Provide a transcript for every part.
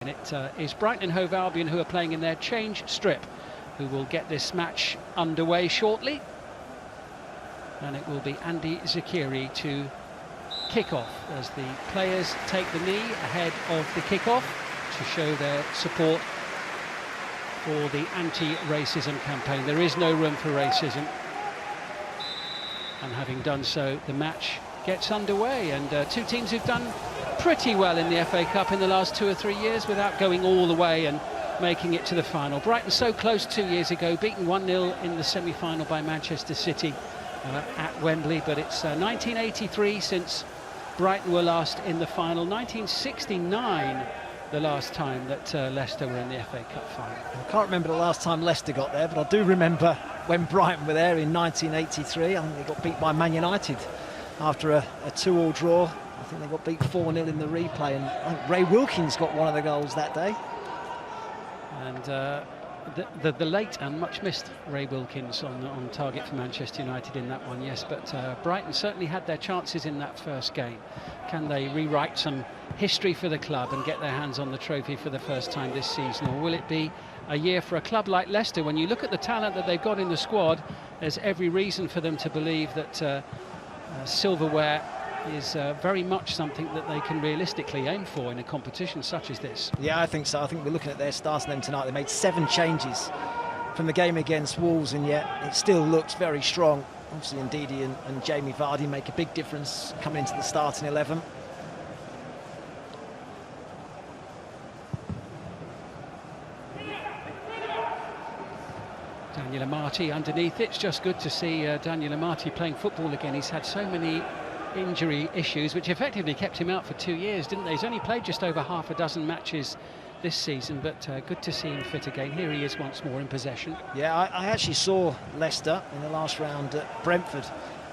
And it is Brighton Hove Albion who are playing in their change strip, who will get this match underway shortly. And it will be Andy Zakiri to kick off as the players take the knee ahead of the kick-off to show their support for the anti-racism campaign. There is no room for racism. And having done so, the match gets underway, and two teams who've done pretty well in the FA Cup in the last 2 or 3 years without going all the way and making it to the final. Brighton so close 2 years ago, beaten 1-0 in the semi-final by Manchester City at Wembley, but it's 1983 since Brighton were last in the final. 1969 the last time that Leicester were in the FA Cup final. I can't remember the last time Leicester got there, but I do remember when Brighton were there in 1983. I think they got beat by Man United after a 2-2 draw. I think they got beat 4-0 in the replay, and I think Ray Wilkins got one of the goals that day. And the late and much missed Ray Wilkins on target for Manchester United in that one, yes, but Brighton certainly had their chances in that first game. Can they rewrite some history for the club and get their hands on the trophy for the first time this season, or will it be a year for a club like Leicester? When you look at the talent that they've got in the squad, there's every reason for them to believe that silverware is very much something that they can realistically aim for in a competition such as this. Yeah, I think so. I think we're looking at their starting them tonight. They made 7 changes from the game against Wolves, and yet it still looks very strong. Obviously, Ndidi and Jamie Vardy make a big difference coming into the starting 11. Daniel Amati underneath. It's just good to see Daniel Amati playing football again. He's had so many injury issues which effectively kept him out for 2 years, didn't they? He's only played just over half a dozen matches this season, but good to see him fit again. Here he is once more in possession. Yeah, I actually saw Leicester in the last round at Brentford,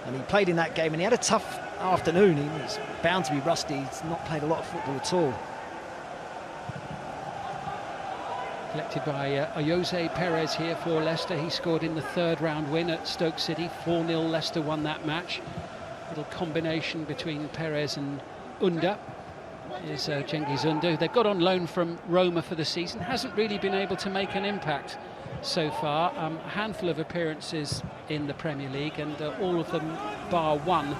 and he played in that game, and he had a tough afternoon. He was bound to be rusty. He's not played a lot of football at all. Collected by Jose Perez here for Leicester. He scored in the 3rd round win at Stoke City. 4-0 Leicester won that match. Little combination between Perez and Under is Cengiz Under. They've got on loan from Roma for the season. Hasn't really been able to make an impact so far. A handful of appearances in the Premier League, and all of them bar one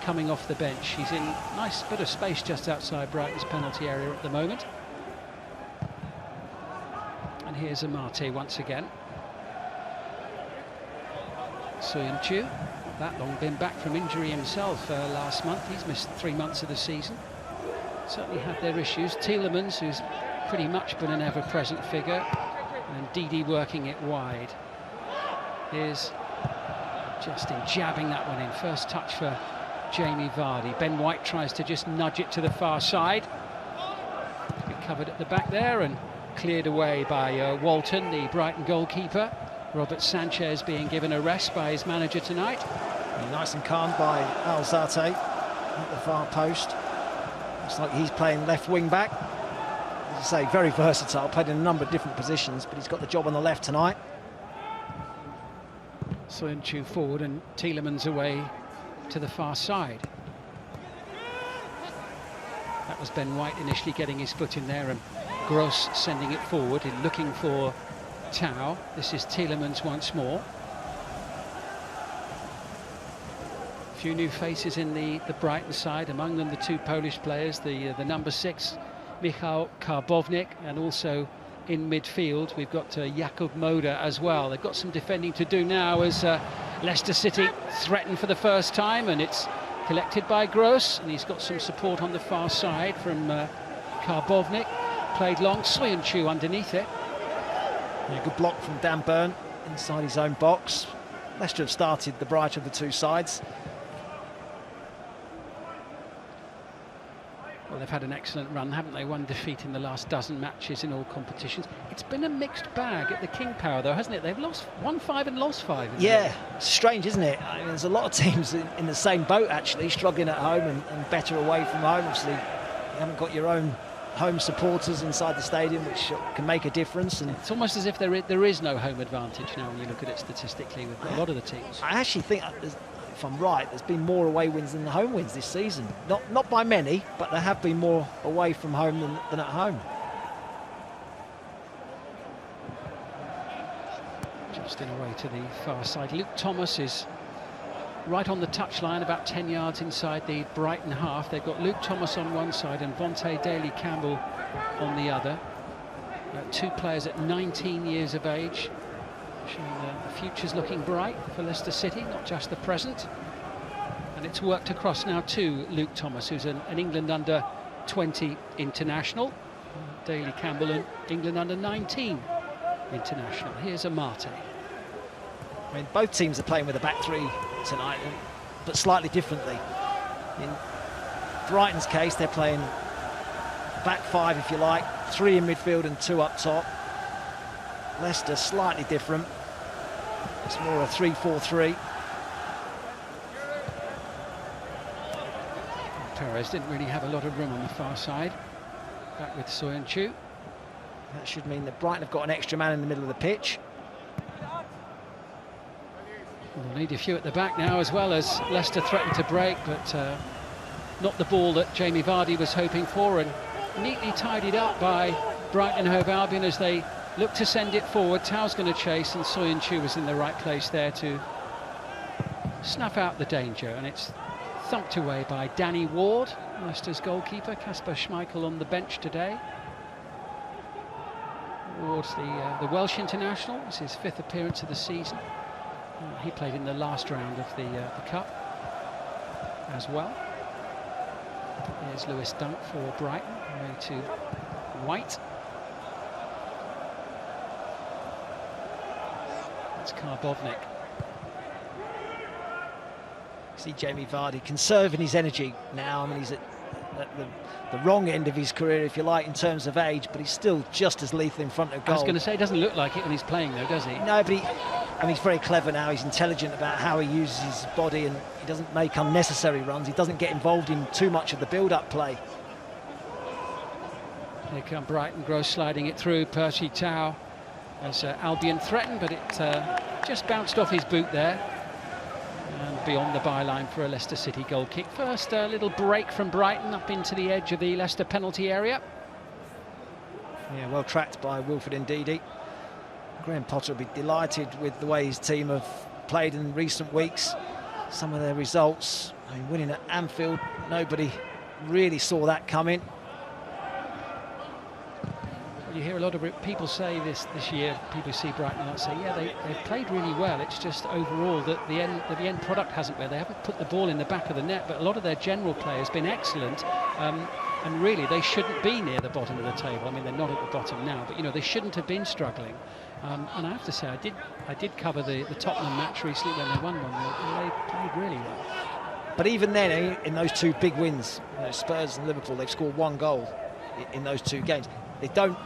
coming off the bench. He's in nice bit of space just outside Brighton's penalty area at the moment. And here's Amate once again. Soyuncu, that long been back from injury himself last month. He's missed 3 months of the season. Certainly had their issues. Tielemans, who's pretty much been an ever-present figure, and Didi working it wide. Here's Justin jabbing that one in. First touch for Jamie Vardy. Ben White tries to just nudge it to the far side. Get covered at the back there and cleared away by Walton, the Brighton goalkeeper. Robert Sanchez being given a rest by his manager tonight. And nice and calm by Alzate at the far post. Looks like he's playing left wing back. As I say, very versatile, played in a number of different positions, but he's got the job on the left tonight. Soyuncu forward and Tielemans away to the far side. That was Ben White initially getting his foot in there, and Gross sending it forward and looking for Tau. This is Tielemans once more. A few new faces in the Brighton side, among them the 2 Polish players, the number 6 Michał Karbownik, and also in midfield we've got Jakub Moder as well. They've got some defending to do now as Leicester City threaten for the first time, and it's collected by Gross, and he's got some support on the far side from Karbownik. Played long, Soyuncu underneath it. Yeah, good block from Dan Burn inside his own box. Leicester have started the brighter of the 2 sides. Well, they've had an excellent run, haven't they? 1 defeat in the last dozen matches in all competitions. It's been a mixed bag at the King Power, though, hasn't it? They've won 5 and lost 5. Yeah, it's strange, isn't it? I mean, there's a lot of teams in the same boat, actually, struggling at home and better away from home. Obviously, you haven't got your own home supporters inside the stadium, which can make a difference. And it's almost as if there is no home advantage now when you look at it statistically with a lot of the teams. I actually think, if I'm right, there's been more away wins than the home wins this season. Not by many, but there have been more away from home than at home. Just in a way to the far side. Luke Thomas is right on the touchline, about 10 yards inside the Brighton half. They've got Luke Thomas on one side and Vontae Daly-Campbell on the other. Two players at 19 years of age, showing the future's looking bright for Leicester City, not just the present. And it's worked across now to Luke Thomas, who's an England under-20 international. Daly-Campbell, an England under-19 international. Here's Amate. I mean, both teams are playing with a back three tonight, but slightly differently. In Brighton's case, they're playing back five, if you like, three in midfield and two up top. Leicester, slightly different. It's more a 3-4-3. Perez didn't really have a lot of room on the far side. Back with Soyuncu. That should mean that Brighton have got an extra man in the middle of the pitch. We'll need a few at the back now, as well as Leicester threatened to break, but not the ball that Jamie Vardy was hoping for, and neatly tidied up by Brighton Hove Albion as they look to send it forward. Tao's going to chase, and Soyuncu was in the right place there to snuff out the danger, and it's thumped away by Danny Ward, Leicester's goalkeeper. Kasper Schmeichel on the bench today. Ward's the Welsh international. It's his 5th appearance of the season. He played in the last round of the Cup as well. Here's Lewis Dunk for Brighton, away to White. That's Karbovnik. See Jamie Vardy conserving his energy now. I mean, he's at the wrong end of his career, if you like, in terms of age, but he's still just as lethal in front of goal. I was going to say, it doesn't look like it when he's playing, though, does he? No, but he's very clever now. He's intelligent about how he uses his body, and he doesn't make unnecessary runs. He doesn't get involved in too much of the build-up play. Here come Brighton, Gross sliding it through. Percy Tau as Albion threatened, but it just bounced off his boot there. And beyond the byline for a Leicester City goal kick. First, a little break from Brighton up into the edge of the Leicester penalty area. Yeah, well tracked by Wilfred Ndidi. Graham Potter will be delighted with the way his team have played in recent weeks. Some of their results, I mean, winning at Anfield, nobody really saw that coming. You hear a lot of people say this year, people see Brighton and say, yeah, they've played really well. It's just overall that the end product hasn't been. They haven't put the ball in the back of the net, but a lot of their general play has been excellent. And really, they shouldn't be near the bottom of the table. I mean, they're not at the bottom now, but, you know, they shouldn't have been struggling. And I have to say, I did cover the Tottenham match recently when they won 1-0, and they played really well. But even then, in those two big wins, you know, Spurs and Liverpool, they've scored one goal in those two games. They don't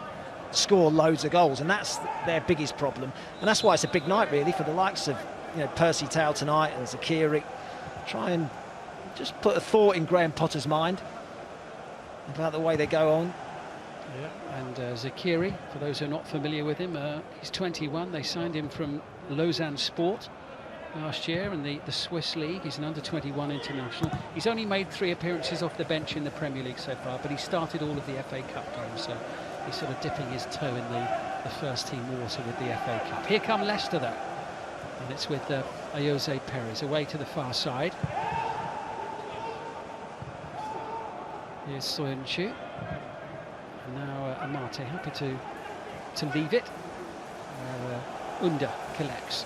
score loads of goals, and that's their biggest problem. And that's why it's a big night, really, for the likes of, you know, Percy Tau tonight and Zakiri. Try and just put a thought in Graham Potter's mind about the way they go on. Yeah, and Zakiri, for those who are not familiar with him, he's 21. They signed him from Lausanne Sport last year in the Swiss League. He's an under-21 international. He's only made 3 appearances off the bench in the Premier League so far, but he started all of the FA Cup games, so he's sort of dipping his toe in the first team water with the FA Cup. Here come Leicester, though, and it's with Ayoze Perez away to the far side. Here's Soyuncu. And now Amate happy to leave it. Under collects.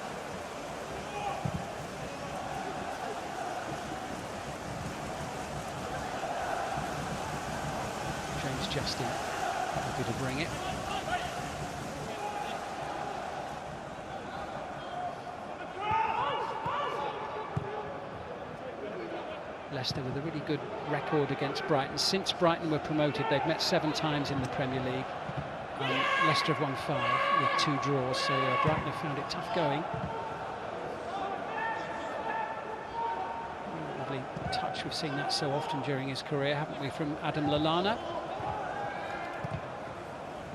James Justin happy to bring it. Leicester with a really good record against Brighton. Since Brighton were promoted, they've met 7 times in the Premier League. Leicester have won 5 with 2 draws, so Brighton have found it tough going. Lovely touch, we've seen that so often during his career, haven't we, from Adam Lallana.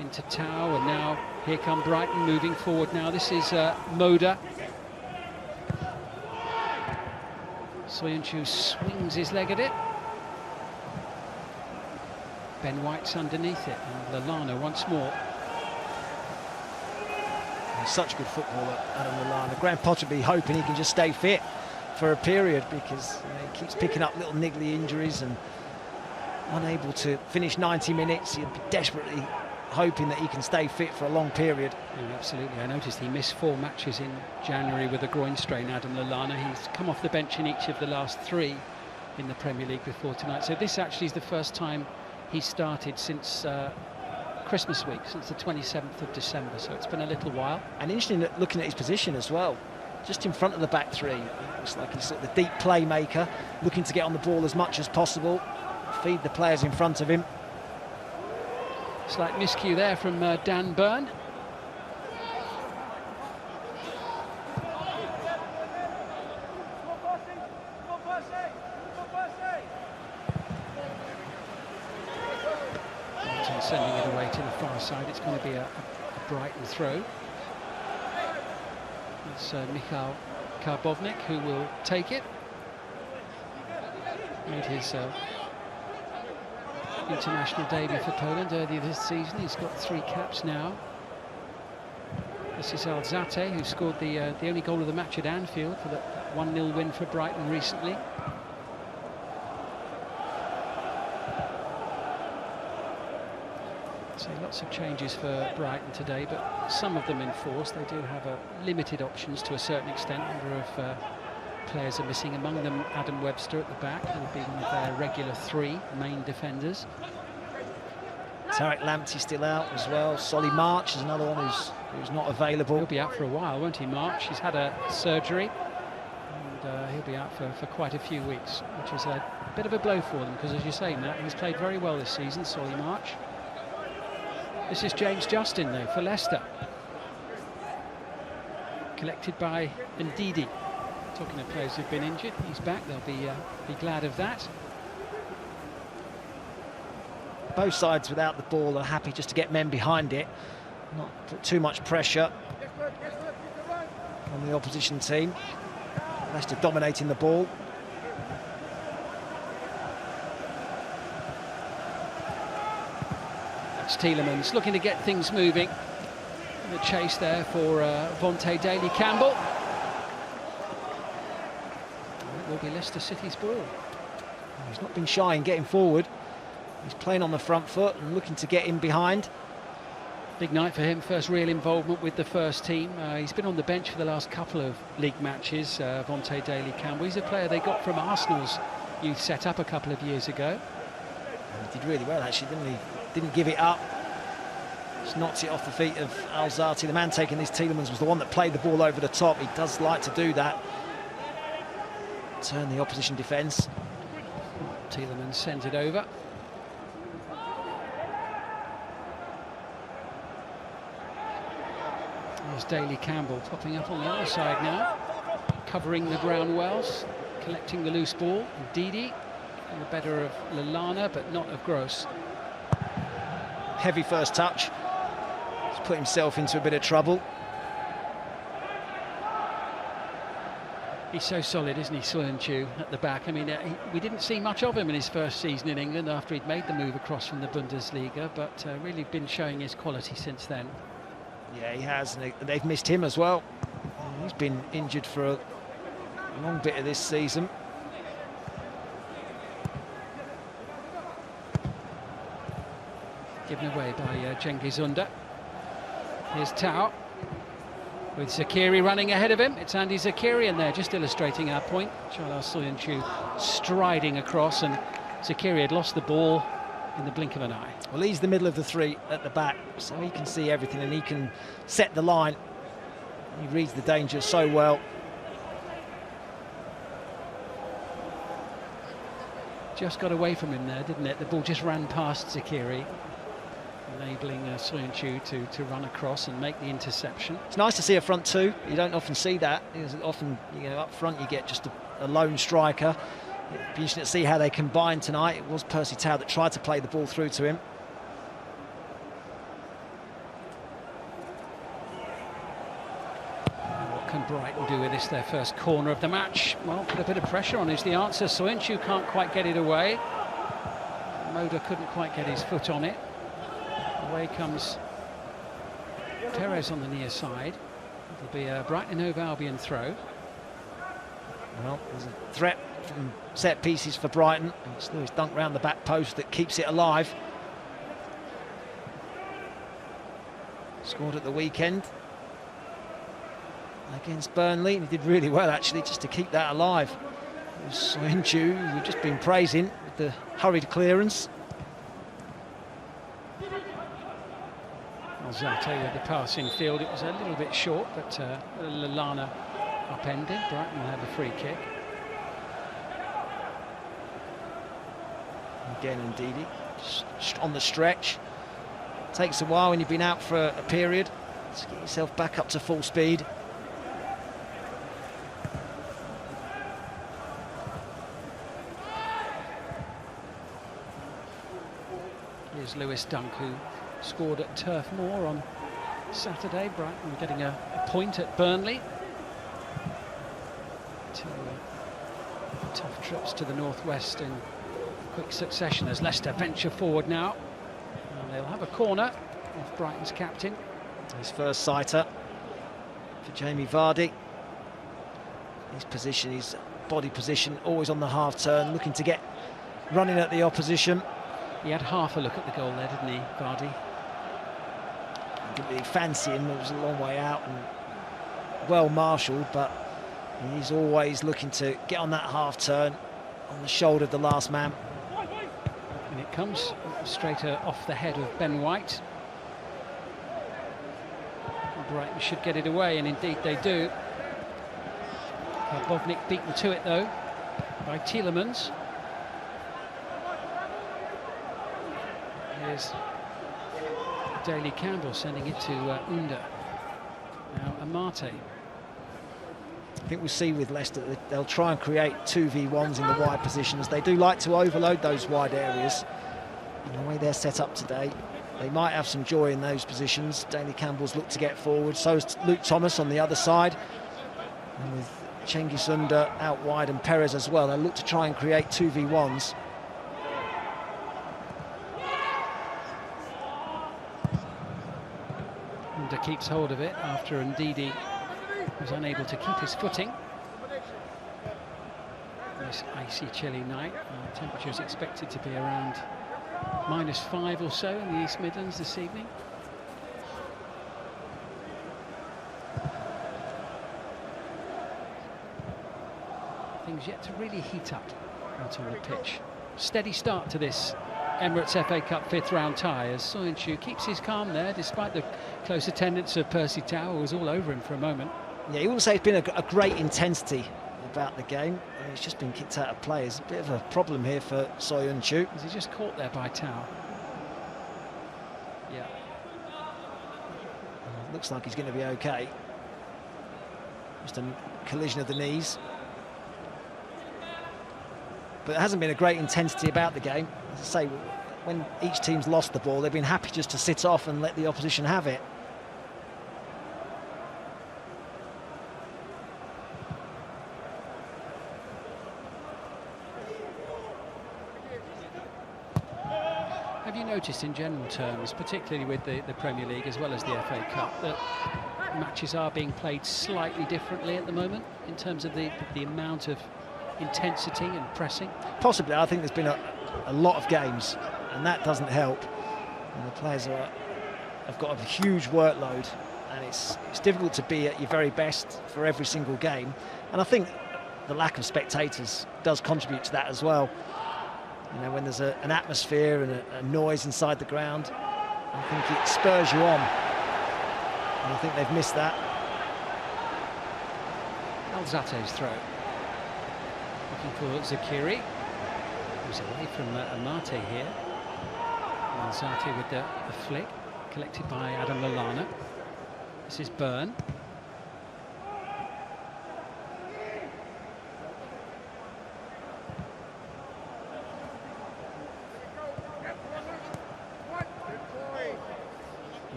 Into Tau, and now here come Brighton moving forward now. This is Moda. Soyuncu swings his leg at it. Ben White's underneath it, and Lallana once more. He's such a good footballer, Adam Lallana. Graham Potter will be hoping he can just stay fit for a period, because he keeps picking up little niggly injuries and unable to finish 90 minutes. He'll be desperately hoping that he can stay fit for a long period. Yeah, absolutely. I noticed he missed 4 matches in January with a groin strain, Adam Lallana. He's come off the bench in each of the last 3 in the Premier League before tonight. So this actually is the first time he started since Christmas week, since the 27th of December. So it's been a little while. And interesting looking at his position as well. Just in front of the back 3. Looks like he's sort of the deep playmaker, looking to get on the ball as much as possible, feed the players in front of him. Slight miscue there from Dan Burn. Sending it away to the far side. It's going to be a Brighton throw. It's Michal Karbownik who will take it. Made his international debut for Poland earlier this season. He's got 3 caps now. This is Alzate, who scored the only goal of the match at Anfield for the 1-0 win for Brighton recently. So lots of changes for Brighton today, but some of them enforced. They do have limited options to a certain extent. A number of players are missing, among them Adam Webster at the back, who will be one of their regular 3 main defenders. Tarek Lamptey still out as well. Solly March is another one who's not available. He'll be out for a while, won't he, March? He's had a surgery, and he'll be out for quite a few weeks, which is a bit of a blow for them, because as you say, Matt, he's played very well this season, Solly March. This is James Justin, though, for Leicester. Collected by Ndidi. Talking of players who've been injured, he's back. They'll be glad of that. Both sides without the ball are happy just to get men behind it, not put too much pressure on the opposition team. Leicester dominating the ball. That's Tielemans looking to get things moving. The chase there for Vontae Daly-Campbell. It will be Leicester City's ball. He's not been shy in getting forward. He's playing on the front foot and looking to get in behind. Big night for him, first real involvement with the first team. He's been on the bench for the last couple of league matches, Vontae Daly-Campbell. He's a player they got from Arsenal's youth set-up a couple of years ago. He did really well, actually, didn't he? Didn't give it up. Just knocks it off the feet of Alzate. The man taking this, Tielemans, was the one that played the ball over the top. He does like to do that. Turn the opposition defence. Tielemans sends it over. There's Daly-Campbell popping up on the other side now, covering the ground well, collecting the loose ball. Ndidi and the better of Lallana, but not of Gross. Heavy first touch. He's put himself into a bit of trouble. He's so solid, isn't he, Soyuncu, at the back? I mean, we didn't see much of him in his first season in England after he'd made the move across from the Bundesliga, but really been showing his quality since then. Yeah, he has, and they've missed him as well. He's been injured for a long bit of this season. Given away by Cengiz Ünder. Here's Tao with Zakiri running ahead of him. It's Andy Zakiri there, just illustrating our point. Charles Soyuncu striding across, and Zakiri had lost the ball in the blink of an eye. Well, he's the middle of the 3 at the back, so he can see everything and he can set the line. He reads the danger so well. Just got away from him there, didn't it? The ball just ran past Zakiri, enabling Soyuncu to run across and make the interception. It's nice to see a front 2. You don't often see that. Often, up front you get just a lone striker. It'd be interesting to see how they combine tonight. It was Percy Tau that tried to play the ball through to him. What can Brighton do with this, their first corner of the match? Well, put a bit of pressure on is the answer. Soyuncu can't quite get it away. Moda couldn't quite get his foot on it. Away comes Perez on the near side. It'll be a Brighton Hove Albion throw. Well, there's a threat from set pieces for Brighton. It's Lewis Dunk round the back post that keeps it alive. Scored at the weekend against Burnley, and he did really well actually just to keep that alive. It was Soyuncu, we've just been praising with the hurried clearance. Zate with the pass in field, it was a little bit short, but Lallana upended. Brighton will have a free kick. Again, Ndidi on the stretch. Takes a while when you've been out for a period to get yourself back up to full speed. Here's Lewis Dunk, who scored at Turf Moor on Saturday. Brighton getting a point at Burnley. Two tough trips to the northwest in quick succession as Leicester venture forward now. And they'll have a corner off Brighton's captain. His first sighter for Jamie Vardy. His position, his body position, always on the half turn, looking to get running at the opposition. He had half a look at the goal there, didn't he, Vardy? Didn't really fancy him, it was a long way out and well marshalled, but he's always looking to get on that half turn on the shoulder of the last man. And it comes straight off the head of Ben White. Brighton should get it away, and indeed they do. Bovnik beaten to it though by Tielemans. Here's Daly Campbell sending it to Under. Now Amate. I think we'll see with Leicester that they'll try and create 2v1s in the wide positions. They do like to overload those wide areas. And the way they're set up today, they might have some joy in those positions. Daly Campbell's looked to get forward, so is Luke Thomas on the other side. And with Cengiz Under out wide and Perez as well, they'll look to try and create 2v1s. Under keeps hold of it after Ndidi was unable to keep his footing. This icy, chilly night. Temperature is expected to be around -5 or so in the East Midlands this evening. Things yet to really heat up out on the pitch. Steady start to this Emirates FA Cup 5th round tie as Soyuncu keeps his calm there despite the close attendance of Percy Tau, who was all over him for a moment. Yeah, you wouldn't say it's been a great intensity about the game. It's just been kicked out of play. It's a bit of a problem here for Soyuncu. Was he just caught there by Tau? Yeah. Looks like he's going to be okay. Just a collision of the knees. But there hasn't been a great intensity about the game. As I say, when each team's lost the ball, they've been happy just to sit off and let the opposition have it. Have you noticed in general terms, particularly with the Premier League as well as the FA Cup, that matches are being played slightly differently at the moment in terms of the amount of intensity and pressing? Possibly. I think there's been a lot of games, and that doesn't help. And the players have got a huge workload, and it's difficult to be at your very best for every single game. And I think the lack of spectators does contribute to that as well. You know, when there's an atmosphere and a noise inside the ground, I think it spurs you on. And I think they've missed that. Alzate's throw. Looking for Zakiri, who's away from Amate here. Alzate with the flick, collected by Adam Lallana. This is Byrne.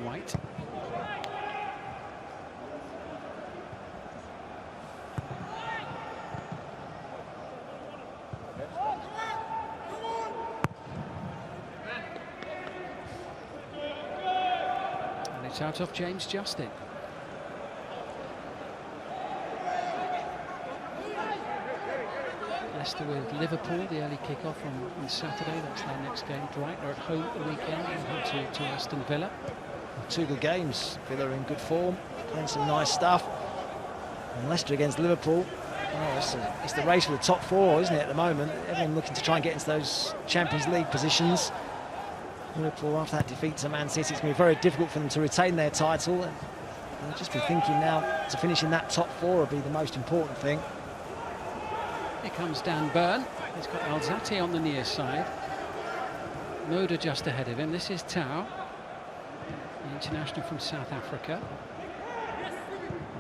White. And it's out of James Justin. Leicester with Liverpool, the early kick-off on Saturday. That's their next game. Brighton are at home at the weekend, and to Aston Villa. Two good games. Villa in good form, playing some nice stuff. And Leicester against Liverpool. Oh, it's the race for the top four, isn't it, at the moment? Everyone looking to try and get into those Champions League positions. Liverpool, after that defeat to Man City, it's going to be very difficult for them to retain their title. And they'll just be thinking now to finish in that top four will be the most important thing. Here comes Dan Burn. He's got Alzate on the near side. Moda just ahead of him. This is Tau, the international from South Africa.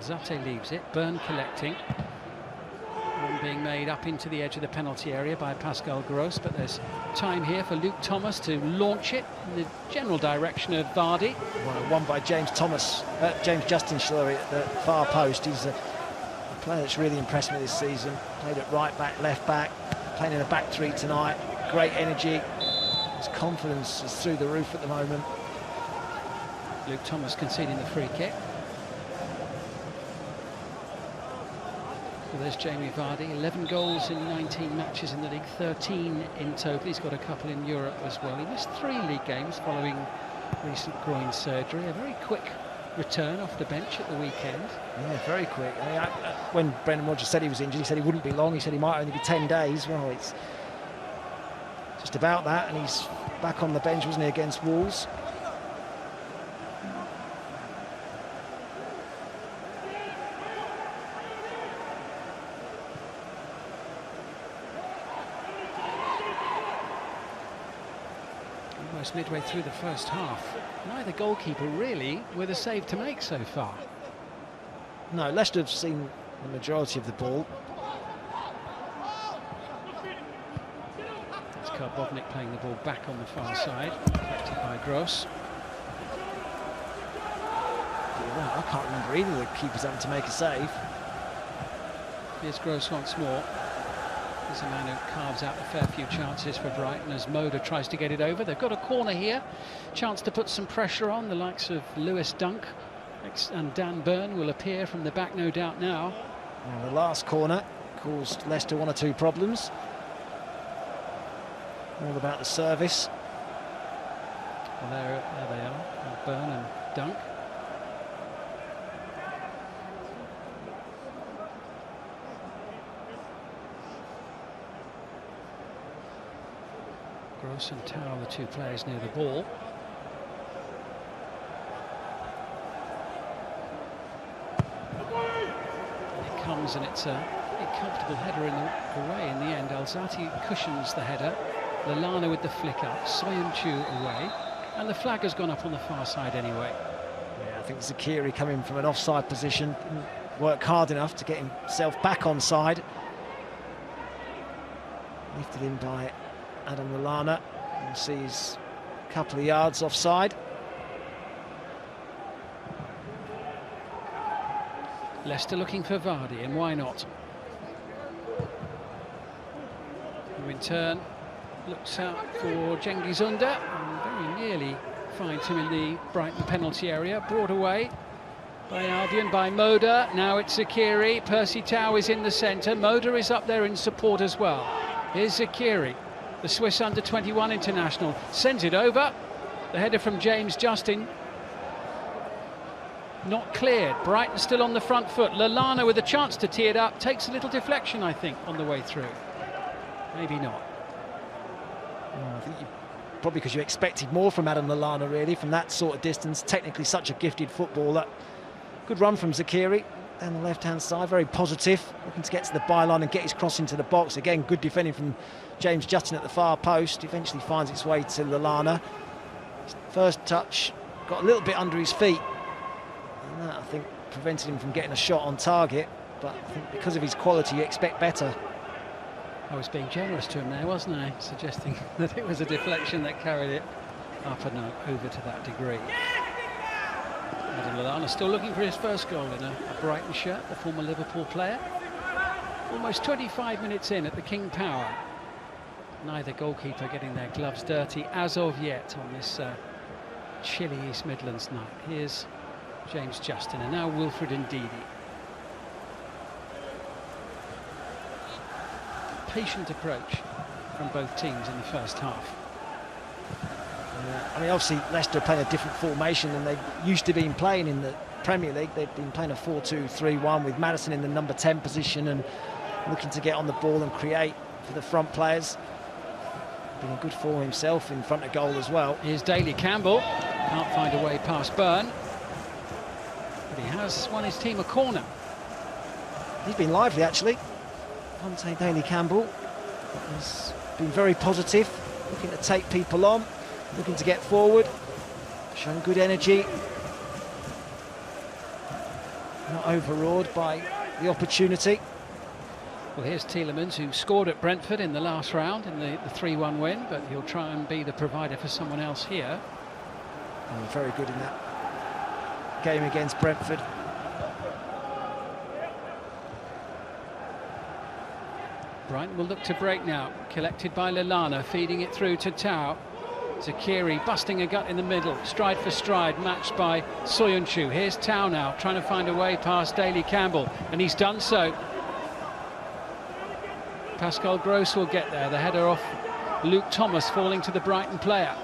Alzate leaves it. Burn collecting. One being made up into the edge of the penalty area by Pascal Gross, but there's time here for Luke Thomas to launch it in the general direction of Vardy. Well, won by James Justin, at the far post. He's a player that's really impressed me this season. Played at right back, left back, playing in a back three tonight. Great energy. His confidence is through the roof at the moment. Luke Thomas conceding the free kick. Well, there's Jamie Vardy, 11 goals in 19 matches in the league, 13 in total. He's got a couple in Europe as well. He missed 3 league games following recent groin surgery. A very quick return off the bench at the weekend. Yeah, very quick. When Brendan Rodgers said he was injured, he said he wouldn't be long. He said he might only be 10 days. Well, it's just about that, and he's back on the bench, wasn't he, against Wolves? Midway through the first half, neither goalkeeper really with a save to make so far. No, Leicester have seen the majority of the ball. It's Karbovnik playing the ball back on the far side, collected by Gross. Well, I can't remember either of the keepers having to make a save. Here's Gross once more. He's a man who carves out a fair few chances for Brighton as Moda tries to get it over. They've got a corner here, chance to put some pressure on. The likes of Lewis Dunk and Dan Burn will appear from the back, no doubt now. Well, the last corner caused Leicester 1 or 2 problems. All about the service. Well, there they are, Burn and Dunk. Gross and Tau, the 2 players near the ball. It comes and it's a comfortable header in the way in the end. Alzate cushions the header. Lallana with the flick up. Soyuncu away. And the flag has gone up on the far side anyway. Yeah, I think Zakiri coming from an offside position didn't work hard enough to get himself back onside. Lifted in by Adam Lallana, and sees a couple of yards offside. Leicester looking for Vardy, and why not? Who in turn looks out for Cengiz Under, and very nearly finds him in the Brighton penalty area. Brought away by Albion, by Moda. Now it's Zakiri. Percy Tau is in the centre. Moda is up there in support as well. Here's Zakiri. The Swiss under-21 international sends it over. The header from James Justin. Not cleared. Brighton still on the front foot. Lallana with a chance to tee it up. Takes a little deflection, I think, on the way through. Maybe not. I think probably because you expected more from Adam Lallana, really, from that sort of distance. Technically such a gifted footballer. Good run from Zakiri down the left-hand side. Very positive. Looking to get to the byline and get his cross into the box. Again, good defending from James Justin at the far post. Eventually finds its way to Lallana. First touch got a little bit under his feet, and that, I think, prevented him from getting a shot on target. But I think because of his quality, you expect better. I was being generous to him there, wasn't I? Suggesting that it was a deflection that carried it up and over to that degree. Adam Lallana still looking for his first goal in a Brighton shirt, the former Liverpool player. Almost 25 minutes in at the King Power. Neither goalkeeper getting their gloves dirty as of yet on this chilly East Midlands night. Here's James Justin, and now Wilfred Ndidi. patient approach from both teams in the first half. I mean, obviously Leicester are playing a different formation than they used to be playing in the Premier League. They've been playing a 4-2-3-1 with Maddison in the number 10 position and looking to get on the ball and create for the front players. Been in good form himself in front of goal as well. Here's Daley Campbell, can't find a way past Byrne, but he has won his team a corner. He's been lively actually. Dante Daley Campbell has been very positive, looking to take people on, looking to get forward, showing good energy. Not overawed by the opportunity. Well, here's Tielemans, who scored at Brentford in the last round in the 3-1 win, but he'll try and be the provider for someone else here. Very good in that game against Brentford. Brighton will look to break now. Collected by Lallana, feeding it through to Tau. Zakiri busting a gut in the middle, stride for stride, matched by Soyuncu. Here's Tau now, trying to find a way past Daley Campbell, and he's done so. Pascal Gross will get there, the header off Luke Thomas, falling to the Brighton player.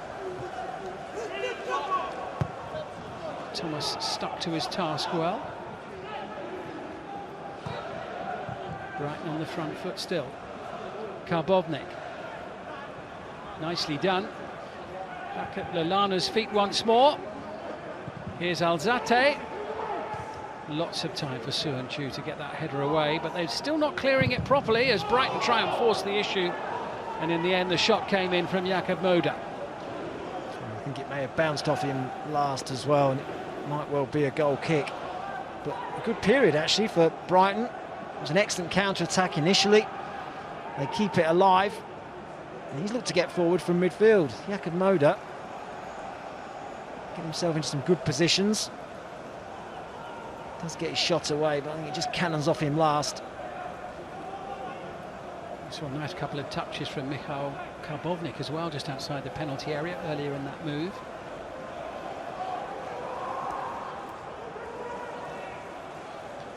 Thomas stuck to his task well. Brighton on the front foot still. Karbovnik. Nicely done. Back at Lallana's feet once more. Here's Alzate. Lots of time for Soyuncu to get that header away, but they're still not clearing it properly as Brighton try and force the issue. And in the end, the shot came in from Jakob Moda. I think it may have bounced off him last as well, and it might well be a goal kick. But a good period actually for Brighton. It was an excellent counter-attack initially. They keep it alive. And he's looked to get forward from midfield. Jakob Moda getting himself into some good positions. Does get his shot away, but I think it just cannons off him last. Saw a nice couple of touches from Mikhail Karbovnik as well, just outside the penalty area earlier in that move.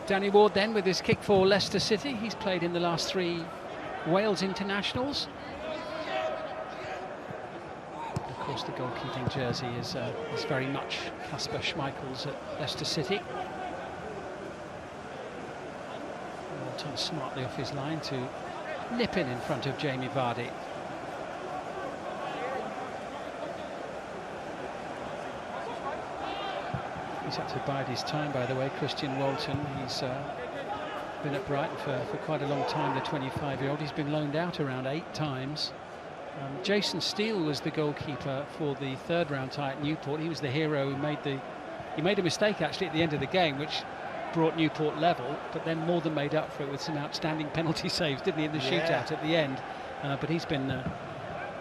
Danny Ward then with his kick for Leicester City. He's played in the last 3 Wales internationals. Of course, the goalkeeping jersey is very much Kasper Schmeichel's at Leicester City. Turns smartly off his line to nip in front of Jamie Vardy. He's had to bide his time, by the way. Christian Walton, he's been at Brighton for quite a long time, the 25-year-old. He's been loaned out around 8 times. Jason Steele was the goalkeeper for the 3rd round tie at Newport. He was the hero who made a mistake actually at the end of the game, which brought Newport level, but then more than made up for it with some outstanding penalty saves, didn't he, in the shootout at the end. But he's been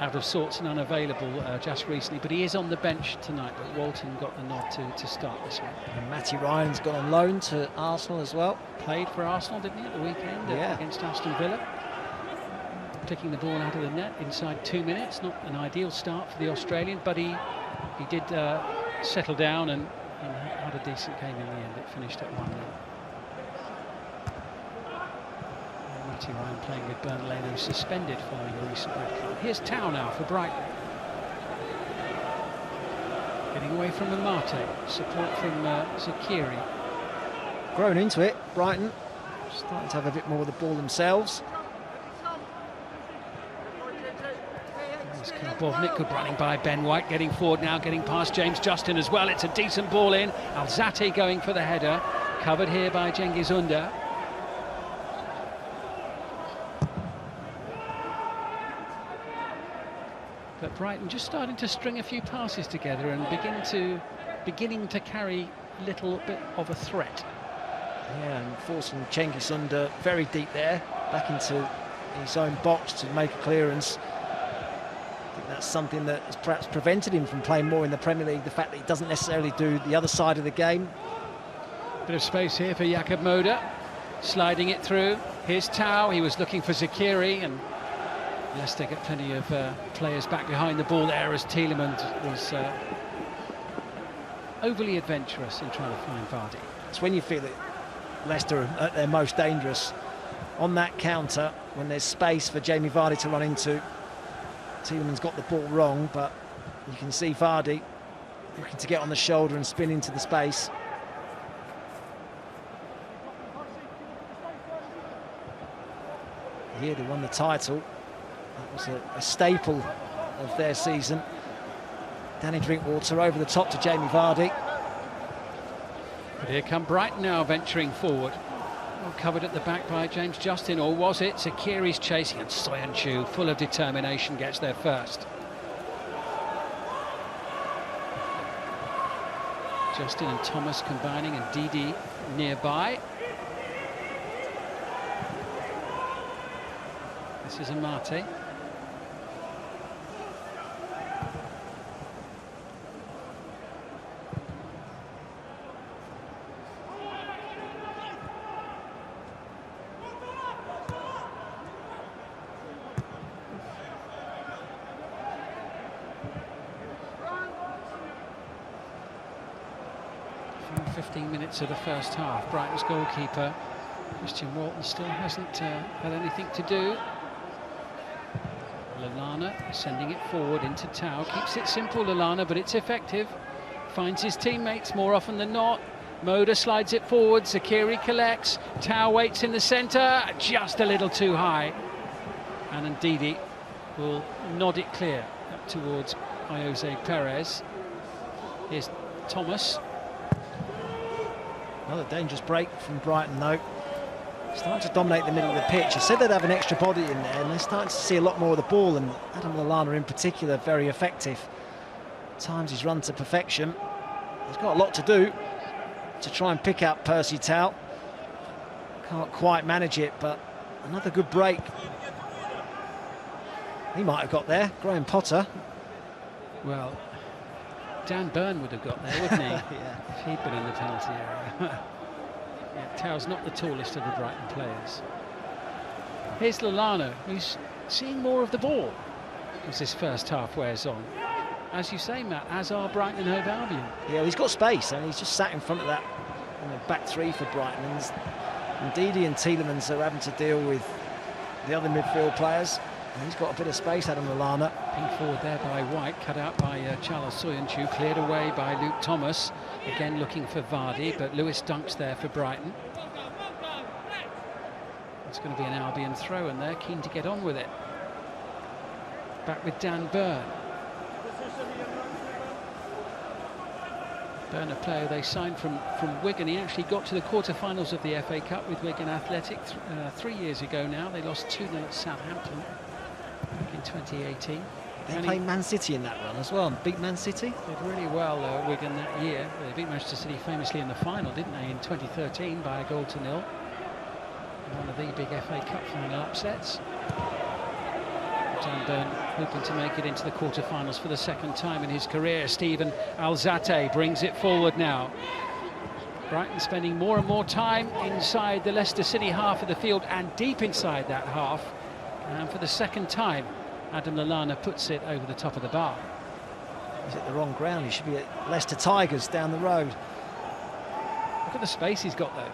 out of sorts and unavailable just recently, but he is on the bench tonight. But Walton got the nod to start this one. And Matty Ryan's gone on loan to Arsenal as well. Played for Arsenal, didn't he, at the weekend against Aston Villa? Picking the ball out of the net inside 2 minutes. Not an ideal start for the Australian, but he did settle down and had a decent game in the end. It finished at 1-0. Matty Ryan playing with Burnley, who's suspended following a recent red card. Here's Tau now for Brighton. Getting away from Amate. Support from Zakiri. Grown into it, Brighton. Starting to have a bit more of the ball themselves. Karbovnik, good running by Ben White, getting forward now, getting past James Justin as well. It's a decent ball in. Alzate going for the header, covered here by Cengiz Ünder. But Brighton just starting to string a few passes together and beginning to carry a little bit of a threat. Yeah, and forcing Cengiz Ünder very deep there, back into his own box to make a clearance. I think that's something that has perhaps prevented him from playing more in the Premier League, the fact that he doesn't necessarily do the other side of the game. Bit of space here for Jakob Moda, sliding it through. Here's Tau, he was looking for Zakiri, and Leicester get plenty of players back behind the ball there as Tielemans was overly adventurous in trying to find Vardy. It's when you feel that Leicester are at their most dangerous on that counter. when there's space for Jamie Vardy to run into. Tielemans got the ball wrong, but you can see Vardy looking to get on the shoulder and spin into the space. The year they won the title, that was a staple of their season. Danny Drinkwater over the top to Jamie Vardy. But here come Brighton now venturing forward. Well, covered at the back by James Justin, or was it? Zakiri's chasing, and Soyuncu, full of determination, gets there first. Justin and Thomas combining, and Didi nearby. This is Amate. Final 15 minutes of the first half. Brighton's goalkeeper, Christian Walton, still hasn't had anything to do. Lallana sending it forward into Tau. Keeps it simple, Lallana, but it's effective. Finds his teammates more often than not. Moda slides it forward. Zakiri collects. Tau waits in the centre. Just a little too high. And Ndidi will nod it clear up towards Jose Perez. Here's Thomas. Another dangerous break from Brighton, though. Starting to dominate the middle of the pitch. I said they'd have an extra body in there, and they're starting to see a lot more of the ball, and Adam Lallana in particular, very effective. At times he's run to perfection. He's got a lot to do to try and pick out Percy Tau. Can't quite manage it, but another good break. He might have got there, Graham Potter. Well, Dan Burn would have got there, wouldn't he? Yeah. If he'd been in the penalty area. Yeah, Tau's not the tallest of the Brighton players. Here's Lallana, who's seeing more of the ball as this first half wears on. As you say, Matt, as are Brighton and Hove Albion. Yeah, he's got space, and he's just sat in front of that back three for Brighton. And Didi and Tielemans are having to deal with the other midfield players. And he's got a bit of space, Adam Lallana. Ping forward there by White, cut out by Charles Soyuncu, cleared away by Luke Thomas. Again looking for Vardy, but Lewis Dunk's there for Brighton. It's going to be an Albion throw, and they're keen to get on with it. Back with Dan Burn. Burn, a player they signed from Wigan. He actually got to the quarter-finals of the FA Cup with Wigan Athletic 3 years ago now. They lost 2-0 at Southampton back in 2018. They played Man City in that run as well, and beat Man City. Did really well, Wigan, that year. They beat Manchester City famously in the final, didn't they, in 2013 by a 0-0. One of the big FA Cup final upsets. Dan Burn hoping to make it into the quarter-finals for the second time in his career. Steven Alzate brings it forward now. Brighton spending more and more time inside the Leicester City half of the field and deep inside that half. And for the second time, Adam Lallana puts it over the top of the bar. He's at the wrong ground. He should be at Leicester Tigers down the road. Look at the space he's got, though.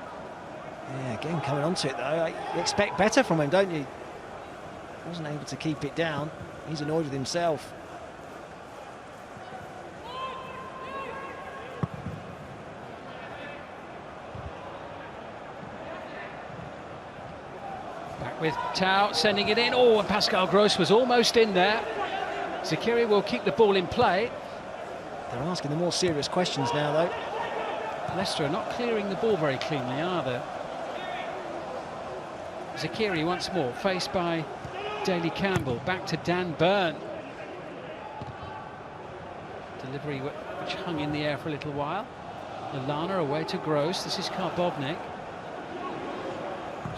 Yeah, again coming onto it, though. You expect better from him, don't you? Wasn't able to keep it down. He's annoyed with himself. Back with Tau, sending it in. Oh, and Pascal Gross was almost in there. Zakiri will keep the ball in play. They're asking the more serious questions now, though. Leicester are not clearing the ball very cleanly, are they? Zakiri once more, faced by Daly Campbell. Back to Dan Burn. Delivery which hung in the air for a little while. Lallana away to Gross. This is Karbovnik.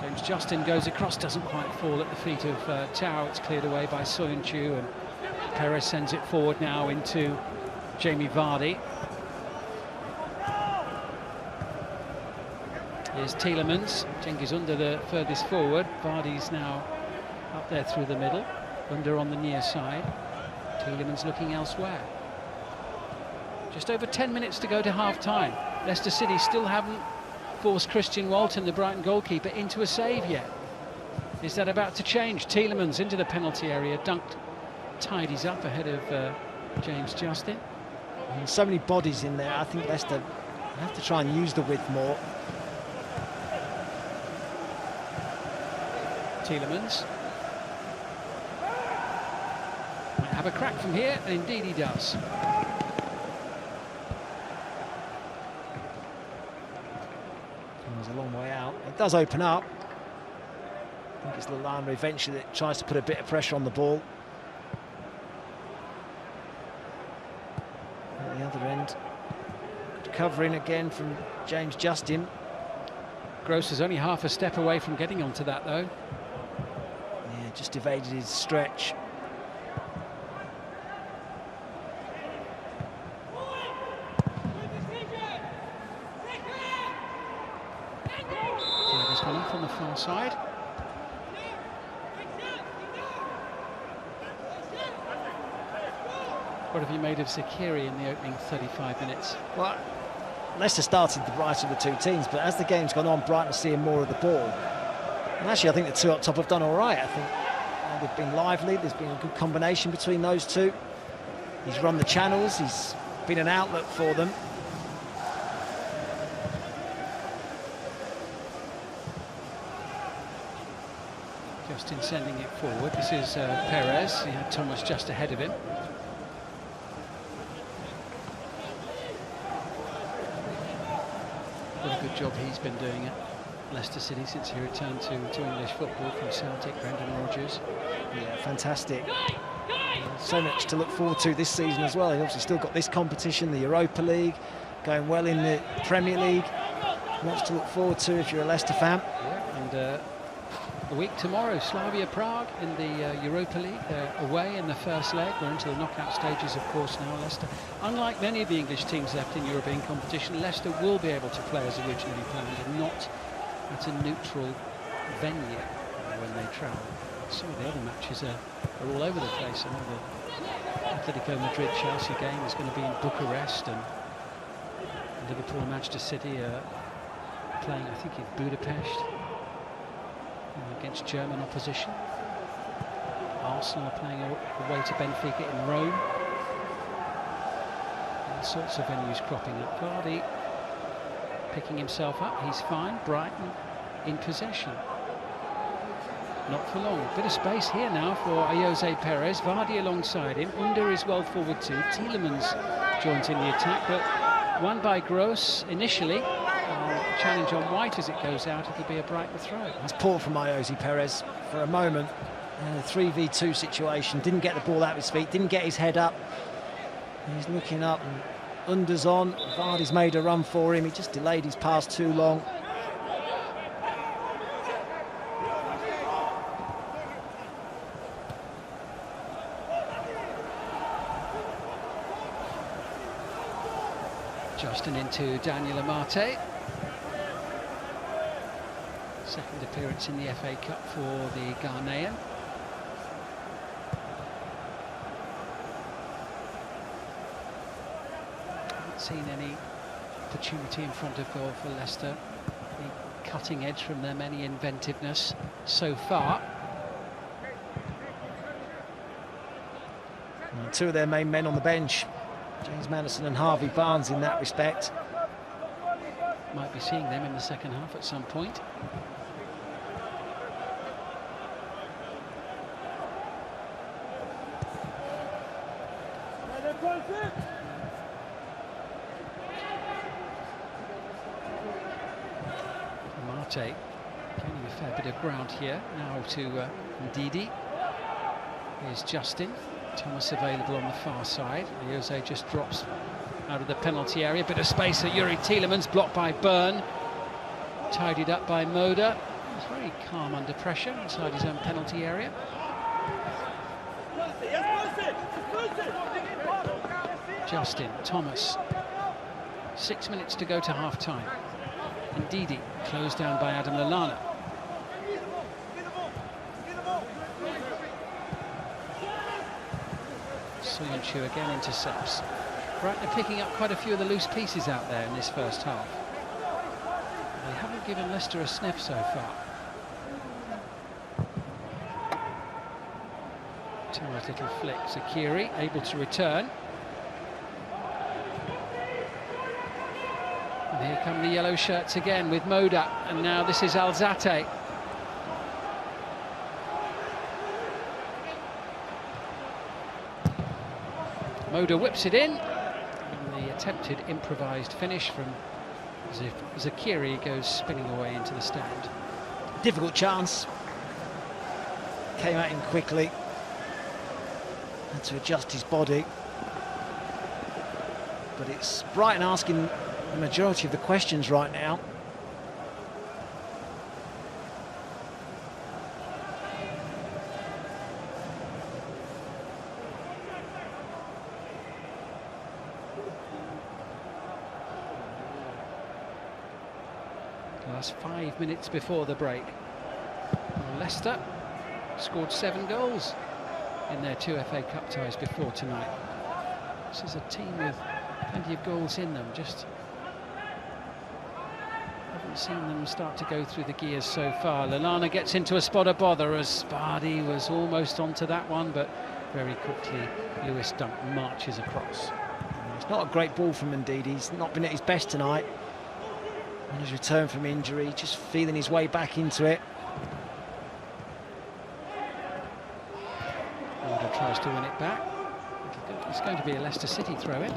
James Justin goes across, doesn't quite fall at the feet of Tau. It's cleared away by Soyuncu, and Perez sends it forward now into Jamie Vardy. Here's Tielemans. Cengiz Under the furthest forward. Vardy's now up there through the middle. Under on the near side. Tielemans looking elsewhere. Just over 10 minutes to go to half-time. Leicester City still haven't forced Christian Walton, the Brighton goalkeeper, into a save yet. Is that about to change? Tielemans into the penalty area, dunked, tidies up ahead of James Justin. And so many bodies in there. I think Leicester have to try and use the width more. Tielemans might have a crack from here, and indeed he does. It's a long way out. It does open up. I think it's Lallana eventually that tries to put a bit of pressure on the ball. At the other end, good covering again from James Justin. Gross is only half a step away from getting onto that, though. Yeah, just evaded his stretch. Flag has gone off on the far side. What have you made of Zakiri in the opening 35 minutes? Well, Leicester started the brighter of the two teams, but as the game's gone on, Brighton are seeing more of the ball. And actually, I think the two up top have done all right. I think they've been lively. There's been a good combination between those two. He's run the channels. He's been an outlet for them. Justin sending it forward. This is Perez. He had Thomas just ahead of him. What a good job he's been doing at Leicester City since he returned to English football from Celtic. Brendan Rodgers. Yeah, fantastic. So much to look forward to this season as well. He's obviously still got this competition, the Europa League, going well in the Premier League. Much to look forward to if you're a Leicester fan. Yeah, and a week tomorrow, Slavia Prague in the Europa League. They're away in the first leg. We're into the knockout stages, of course, now. Leicester, unlike many of the English teams left in European competition, Leicester will be able to play as originally planned and not at a neutral venue when they travel. Some of the other matches are all over the place. I know the Atletico Madrid-Chelsea game is going to be in Bucharest, and Liverpool and Manchester City are playing, I think, in Budapest against German opposition. Arsenal are playing away to Benfica in Rome. All sorts of venues cropping up. Vardy picking himself up, he's fine. Brighton in possession. Not for long. Bit of space here now for Jose Perez. Vardy alongside him. Under is well forward too. Tielemans joins in the attack, but won by Gross initially. Challenge on White as it goes out. It'll be a Brighton throw. It's poor from Jose Perez for a moment. In a 3v2 situation, didn't get the ball out of his feet, didn't get his head up. He's looking up and Under's on. Vardy's made a run for him. He just delayed his pass too long. Justin into Daniel Amate. Second appearance in the FA Cup for the Ghanaian. Haven't seen any opportunity in front of goal for Leicester. The cutting edge from their many inventiveness so far. And two of their main men on the bench, James Maddison and Harvey Barnes, in that respect. Might be seeing them in the second half at some point. Mate gaining a fair bit of ground here. Now to Ndidi. Here's Justin. Thomas available on the far side. Jose just drops out of the penalty area. Bit of space for Yuri Tielemans, blocked by Byrne. Tidied up by Moda. He's very calm under pressure inside his own penalty area. Justin, Thomas. 6 minutes to go to half-time. Ndidi closed down by Adam Lallana. Soyuncu again intercepts. Brighton are picking up quite a few of the loose pieces out there in this first half. They haven't given Leicester a sniff so far. Nice little flick. Zakiri able to return. And here come the yellow shirts again with Moda, and now this is Alzate. Moda whips it in, and the attempted improvised finish from Zakiri goes spinning away into the stand. Difficult chance. Came at him quickly. Had to adjust his body. But it's Brighton asking the majority of the questions right now. Last 5 minutes before the break. Well, Leicester scored 7 goals in their 2 FA Cup ties before tonight. This is a team with plenty of goals in them, just haven't seen them start to go through the gears so far. Lallana gets into a spot of bother as Vardy was almost onto that one, but very quickly Lewis Dunk marches across. It's not a great ball from Ndidi. He's not been at his best tonight. On his return from injury, just feeling his way back into it. Order tries to win it back. It's going to be a Leicester City throw-in.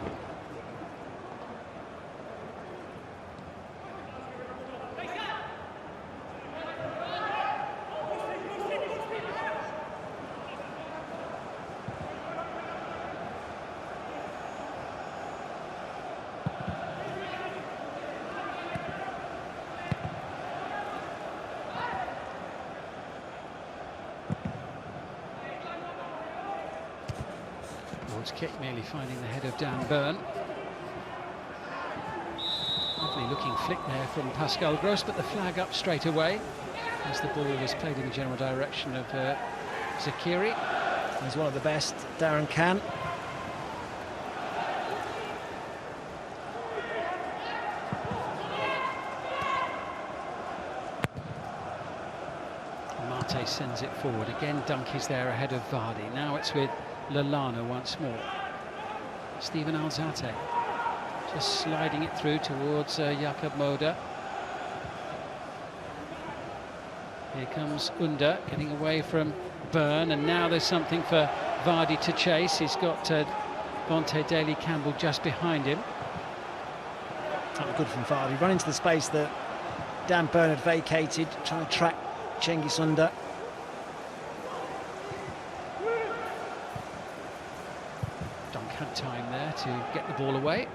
Kick nearly finding the head of Dan Burn. Lovely looking flick there from Pascal Gross, but the flag up straight away as the ball was played in the general direction of Zakiri. He's one of the best, Darren Can. Mate sends it forward. Again, Dunk is there ahead of Vardy. Now it's with Lallana once more. Steven Alzate just sliding it through towards Jakob Moda. Here comes Under getting away from Burn, and now there's something for Vardy to chase. He's got Vontae Daly-Campbell just behind him. Not good from Vardy. Run into the space that Dan Burn had vacated, trying to track Cengiz Under. Had time there to get the ball away.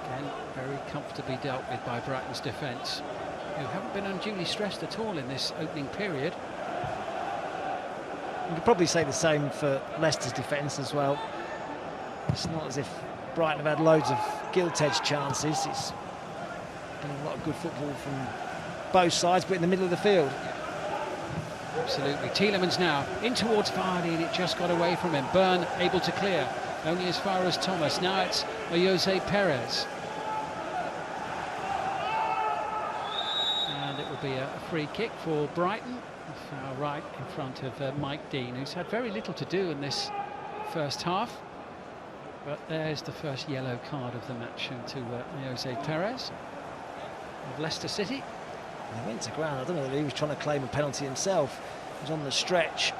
Again, very comfortably dealt with by Brighton's defence, who haven't been unduly stressed at all in this opening period. You could probably say the same for Leicester's defence as well. It's not as if Brighton have had loads of gilt-edged chances. It's a lot of good football from both sides, but in the middle of the field. Absolutely. Tielemans now in towards Vardy, and it just got away from him. Burn able to clear only as far as Thomas. Now it's Jose Perez, and it will be a free kick for Brighton, far right in front of Mike Dean, who's had very little to do in this first half. But there's the first yellow card of the match to Jose Perez of Leicester City. And he went to ground. I don't know whether he was trying to claim a penalty himself. He was on the stretch.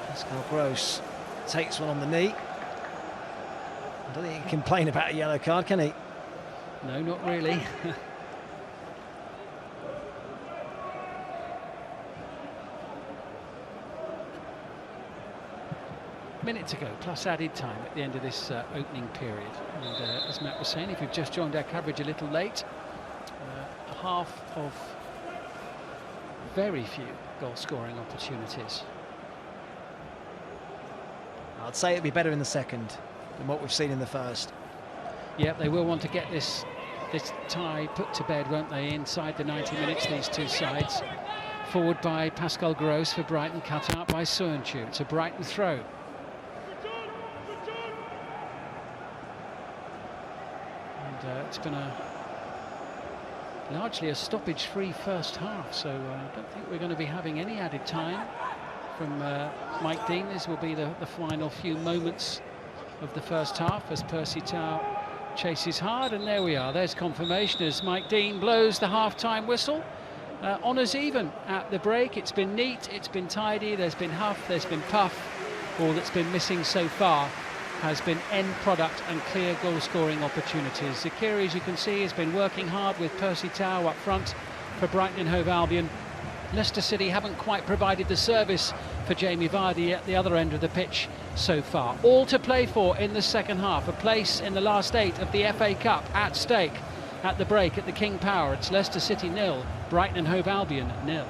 Pascal Gross takes one on the knee. I don't think he can complain about a yellow card, can he? No, not really. Minute to go, plus added time at the end of this opening period. And as Matt was saying, if you've just joined our coverage a little late, half of very few goal-scoring opportunities. I'd say it'd be better in the second than what we've seen in the first. Yeah, they will want to get this tie put to bed, won't they, inside the 90 minutes, these two sides. Forward by Pascal Gross for Brighton, cut out by Soyuncu. It's a Brighton throw. it's been largely a stoppage-free first half, so I don't think we're going to be having any added time from Mike Dean. This will be the final few moments of the first half as Percy Tau chases hard, and there we are. There's confirmation as Mike Dean blows the half-time whistle. Honours even at the break. It's been neat, it's been tidy, there's been huff, there's been puff. All that's been missing so far has been end product and clear goal-scoring opportunities. Zakiri, as you can see, has been working hard with Percy Tau up front for Brighton Hove Albion. Leicester City haven't quite provided the service for Jamie Vardy at the other end of the pitch so far. All to play for in the second half. A place in the last 8 of the FA Cup at stake at the break at the King Power. It's Leicester City 0, Brighton Hove Albion 0.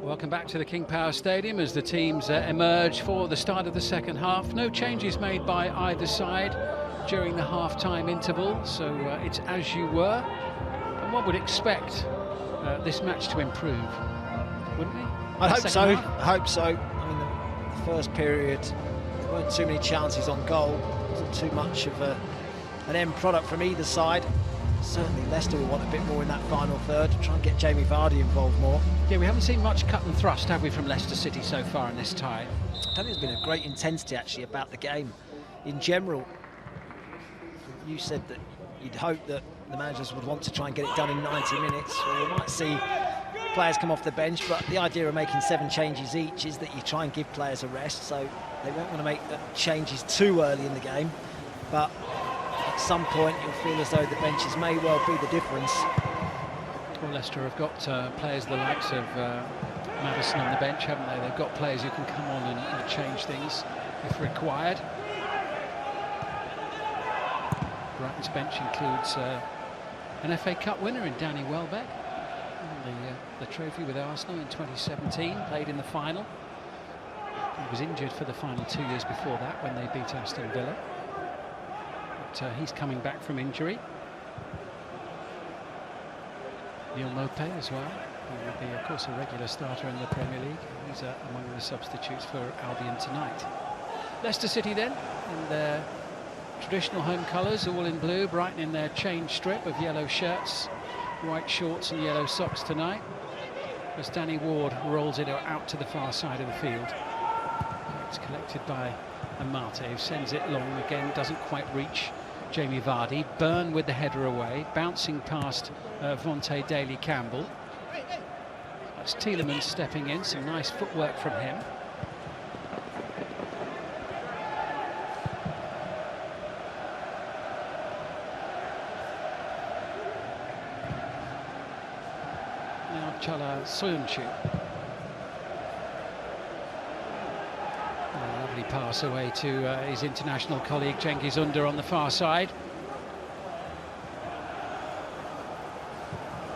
Welcome back to the King Power Stadium as the teams emerge for the start of the second half. No changes made by either side during the half-time interval, so it's as you were. And one would expect this match to improve, wouldn't we? I hope so. I hope so. I mean, the first period, there weren't too many chances on goal. There wasn't too much of an end product from either side. Certainly Leicester will want a bit more in that final third to try and get Jamie Vardy involved more. Yeah, we haven't seen much cut and thrust, have we, from Leicester City so far in this tie? I don't think there's been a great intensity actually about the game in general. You said that you'd hope that the managers would want to try and get it done in 90 minutes. Well, we might see players come off the bench, but the idea of making 7 changes each is that you try and give players a rest, so they won't want to make the changes too early in the game. But at some point you'll feel as though the benches may well be the difference. Well, Leicester have got players the likes of Maddison on the bench, haven't they? They've got players who can come on and change things if required. Brighton's bench includes an FA Cup winner in Danny Welbeck, the trophy with Arsenal in 2017, played in the final. He was injured for the final 2 years before that when they beat Aston Villa. But he's coming back from injury. Neil Maupay as well, who will be, of course, a regular starter in the Premier League. He's among the substitutes for Albion tonight. Leicester City then, in their traditional home colours, all in blue. Brighton in their change strip of yellow shirts, white shorts and yellow socks tonight, as Danny Ward rolls it out to the far side of the field. It's collected by Amate, who sends it long again, doesn't quite reach Jamie Vardy. Byrne with the header away, bouncing past Vontae Daly-Campbell. That's Tielemans stepping in, some nice footwork from him. Now Chala Soyuncu. A lovely pass away to his international colleague Cengiz Under on the far side.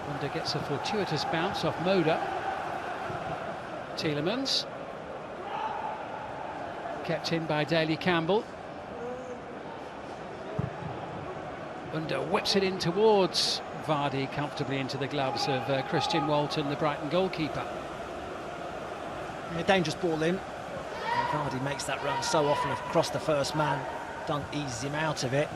Under gets a fortuitous bounce off Moda. Tielemans. Kept in by Daly-Campbell. Under whips it in towards Vardy, comfortably into the gloves of Christian Walton, the Brighton goalkeeper. A dangerous ball in. And Vardy makes that run so often across the first man. Dunk eases him out of it.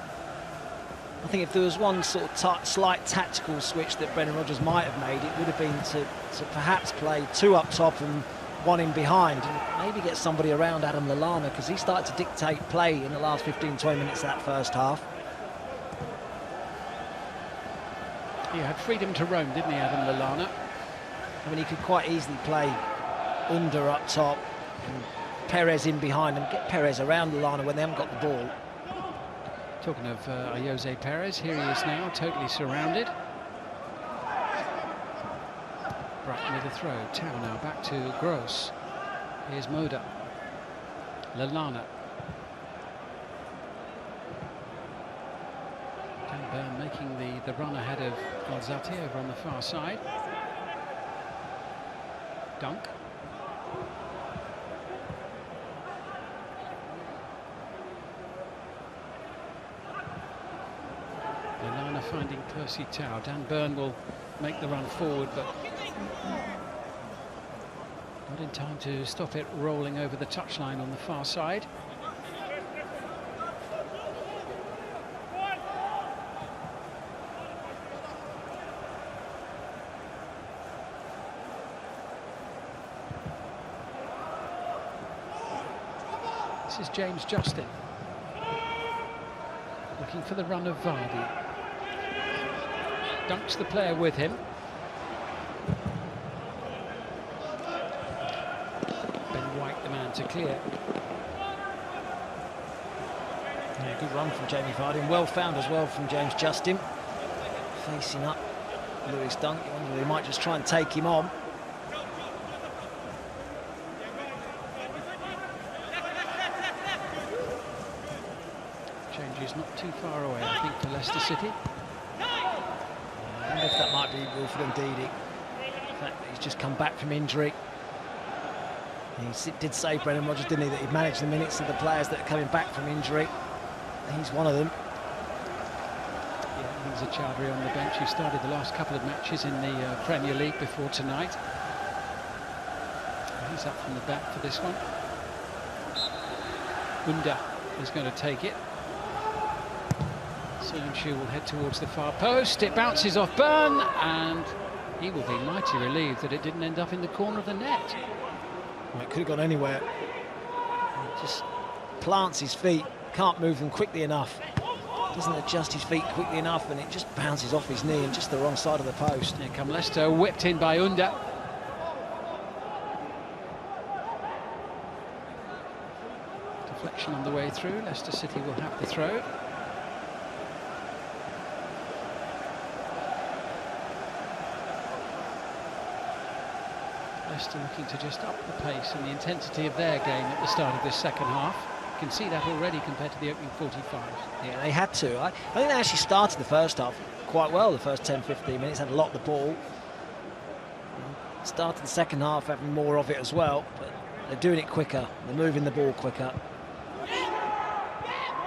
I think if there was one sort of slight tactical switch that Brendan Rodgers might have made, it would have been to perhaps play 2 up top and 1 in behind, and maybe get somebody around Adam Lallana, because he started to dictate play in the last 15-20 minutes of that first half. He had freedom to roam, didn't he, Adam Lallana? I mean, he could quite easily play Under up top and Perez in behind, and get Perez around Lallana when they haven't got the ball. Talking of Jose Perez, here he is now, totally surrounded. Brighton with a throw. Tau now back to Gross. Here's Moda. Lallana. Dan Byrne making the run ahead of Alzate over on the far side. Dunk. Lallana finding Percy Tau. Dan Byrne will make the run forward, but not in time to stop it rolling over the touchline on the far side. This is James Justin. Looking for the run of Vardy. Dunks the player with him. Ben White, the man to clear. Yeah, good run from Jamie Vardy, and well found as well from James Justin. Facing up Lewis Dunk. You wonder if they might just try and take him on. Change is not too far away, I think, for Leicester City. I wonder if that might be Wilfred Ndidi. The fact that he's just come back from injury. He did say, Brendan Rodgers, didn't he, that he'd managed the minutes of the players that are coming back from injury. He's one of them. Yeah, he's a Chowdhury on the bench. He started the last couple of matches in the Premier League before tonight. He's up from the back for this one. Unda is going to take it. Soyuncu will head towards the far post. It bounces off Byrne, and he will be mighty relieved that it didn't end up in the corner of the net. Well, it could have gone anywhere. He just plants his feet, can't move them quickly enough. Doesn't adjust his feet quickly enough, and it just bounces off his knee and just the wrong side of the post. Here come Leicester, whipped in by Unda. Deflection on the way through. Leicester City will have the throw. Leicester looking to just up the pace and the intensity of their game at the start of this second half. You can see that already compared to the opening 45. Yeah, they had to. I think they actually started the first half quite well, the first 10-15 minutes, had a lot of the ball. Started the second half having more of it as well, but they're doing it quicker, they're moving the ball quicker.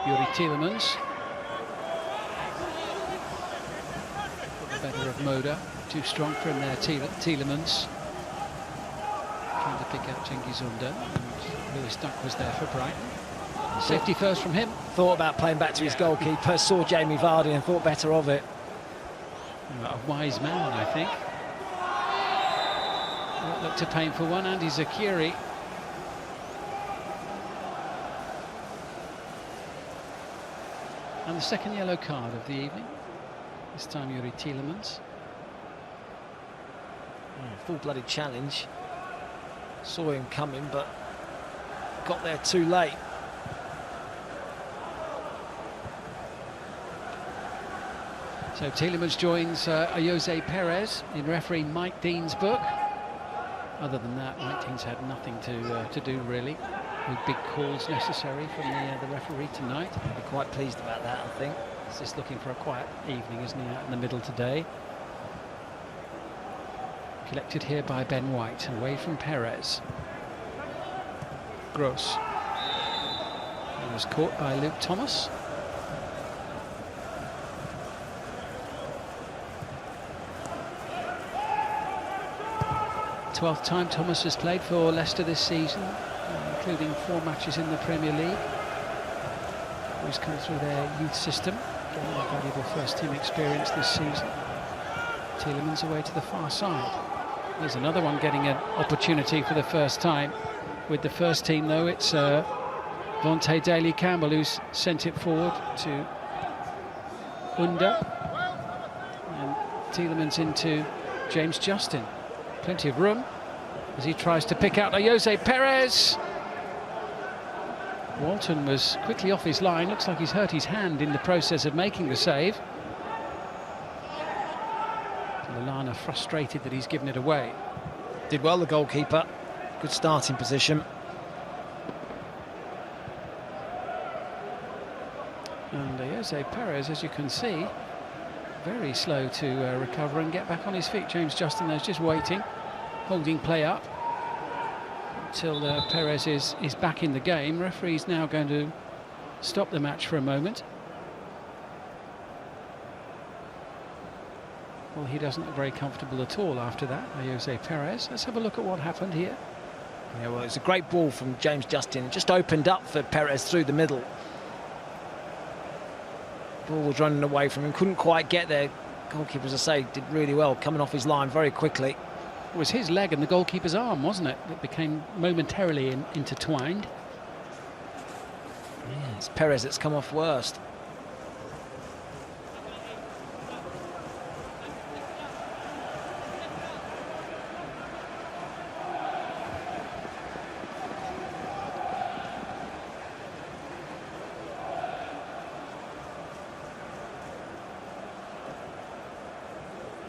Youri Tielemans. Got the better of Moda. Too strong for him there, Tielemans. Trying to pick out Cengiz Unda, and Lewis Dunk was there for Brighton. Safety first from him. Thought about playing back to his goalkeeper, saw Jamie Vardy and thought better of it. A wise man, I think. That looked a painful one. Andy Zakiri. And the second yellow card of the evening. This time Youri Tielemans. Full-blooded challenge. Saw him coming, but got there too late. So Tielemans joins Jose Perez in referee Mike Dean's book. Other than that, Mike Dean's had nothing to do really. No big calls necessary from the referee tonight. I'll be quite pleased about that, I think. He's just looking for a quiet evening, isn't he, out in the middle today. Collected here by Ben White, away from Perez. Gross. He was caught by Luke Thomas. Twelfth time Thomas has played for Leicester this season, including 4 matches in the Premier League. He's come through their youth system, getting a valuable first-team experience this season. Tielemans away to the far side. There's another one getting an opportunity for the first time. With the first team, though, it's Vontae Daly-Campbell who's sent it forward to Unda. And Tielemans into James Justin. Plenty of room as he tries to pick out Jose Perez. Walton was quickly off his line. Looks like he's hurt his hand in the process of making the save. Lallana frustrated that he's given it away. Did well, the goalkeeper. Good starting position. And Jose Perez, as you can see, very slow to recover and get back on his feet. James Justin there's just waiting, holding play up until Perez is back in the game. Referee's now going to stop the match for a moment. Well, he doesn't look very comfortable at all after that, Jose Perez. Let's have a look at what happened here. Yeah, well, it's a great ball from James Justin. It just opened up for Perez through the middle. Ball was running away from him, couldn't quite get there. Goalkeeper, as I say, did really well, coming off his line very quickly. It was his leg and the goalkeeper's arm, wasn't it, that became momentarily intertwined. Yeah, it's Perez that's come off worst.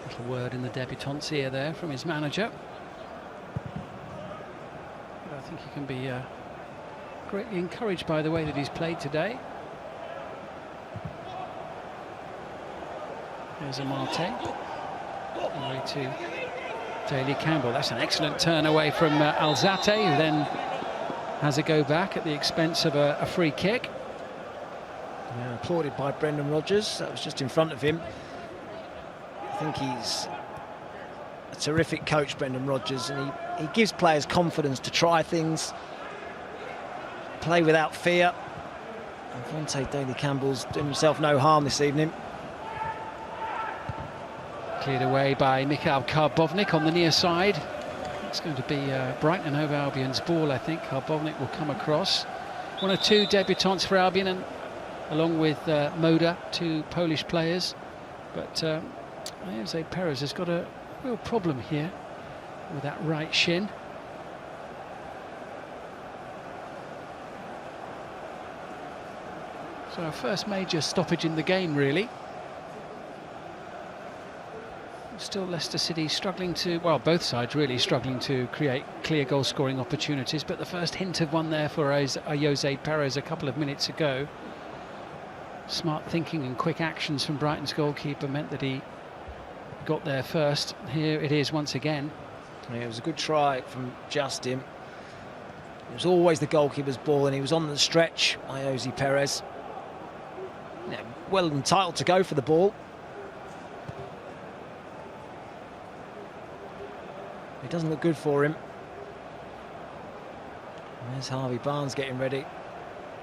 Little word in the debutante's ear there from his manager. But I think he can be greatly encouraged by the way that he's played today. There's Amate. Away to Daley Campbell. That's an excellent turn away from Alzate, who then has a go back at the expense of a free kick. Yeah, applauded by Brendan Rodgers. That was just in front of him. I think he's a terrific coach, Brendan Rodgers, and he gives players confidence to try things, play without fear. And Fonte Daley Campbell's doing himself no harm this evening. Cleared away by Mikhail Karbovnik on the near side. It's going to be Brighton Hove Albion's ball, I think. Karbovnik will come across. One or two debutants for Albion, and along with Moda, two Polish players. But Jose Perez has got a real problem here with that right shin. So our first major stoppage in the game, really. Still Leicester City struggling to, well, both sides really struggling to create clear goal-scoring opportunities, but the first hint of one there for Jose Perez a couple of minutes ago. Smart thinking and quick actions from Brighton's goalkeeper meant that he got there first. Here it is once again. Yeah, it was a good try from Justin. It was always the goalkeeper's ball, and he was on the stretch by Jose Perez. Yeah, well entitled to go for the ball. It doesn't look good for him. And there's Harvey Barnes getting ready,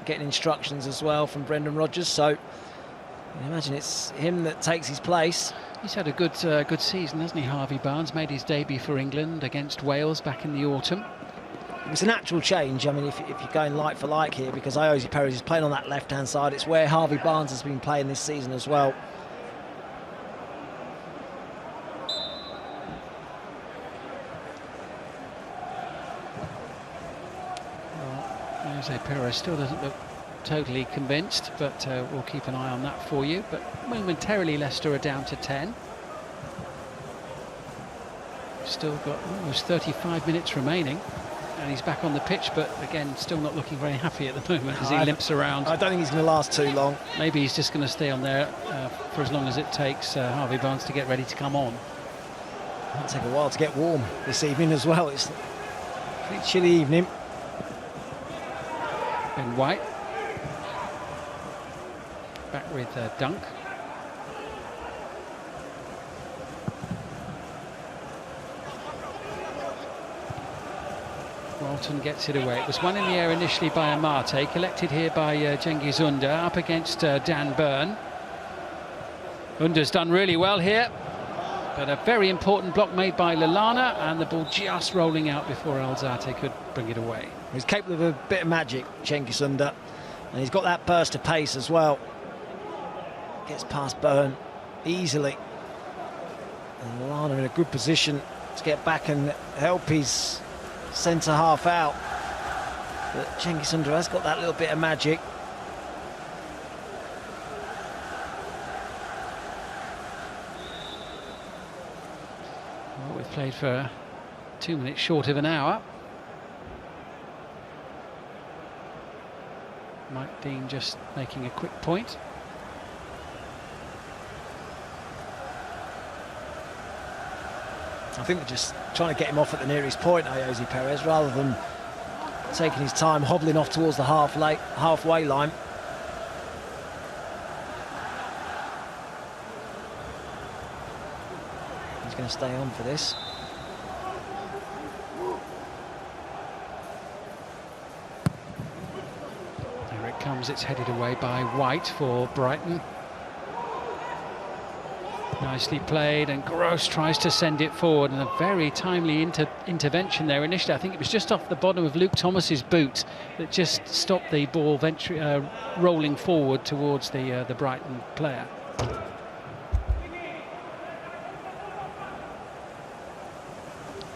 getting instructions as well from Brendan Rodgers. So you can imagine it's him that takes his place. He's had a good season, hasn't he, Harvey Barnes? Made his debut for England against Wales back in the autumn. It was a natural change. I mean, if you're going like for like here, because Jose Perez is playing on that left-hand side, it's where Harvey Barnes has been playing this season as well. Jose Perez still doesn't look totally convinced, but we'll keep an eye on that for you. But momentarily Leicester are down to 10. Still got almost 35 minutes remaining, and he's back on the pitch, but again still not looking very happy at the moment as he limps around. I don't think he's going to last too long. Maybe he's just going to stay on there for as long as it takes Harvey Barnes to get ready to come on. It'll take a while to get warm this evening as well. It's a pretty chilly evening. Ben White back with Dunk. Walton gets it away. It was one in the air initially by Amate, collected here by Cengiz Under, up against Dan Burn. Under's done really well here, but a very important block made by Lallana, and the ball just rolling out before Alzate could bring it away. He's capable of a bit of magic, Cengiz Under, and he's got that burst of pace as well. Gets past Burn easily, and Lallana in a good position to get back and help his centre half out. But Cengiz Under has got that little bit of magic. Well, we've played for 2 minutes short of an hour. Mike Dean just making a quick point. I think they're just trying to get him off at the nearest point, Jose Perez, rather than taking his time hobbling off towards the halfway line. He's going to stay on for this. There it comes, it's headed away by White for Brighton. Nicely played, and Gross tries to send it forward, and a very timely intervention there initially. I think it was just off the bottom of Luke Thomas's boot that just stopped the ball rolling forward towards the Brighton player.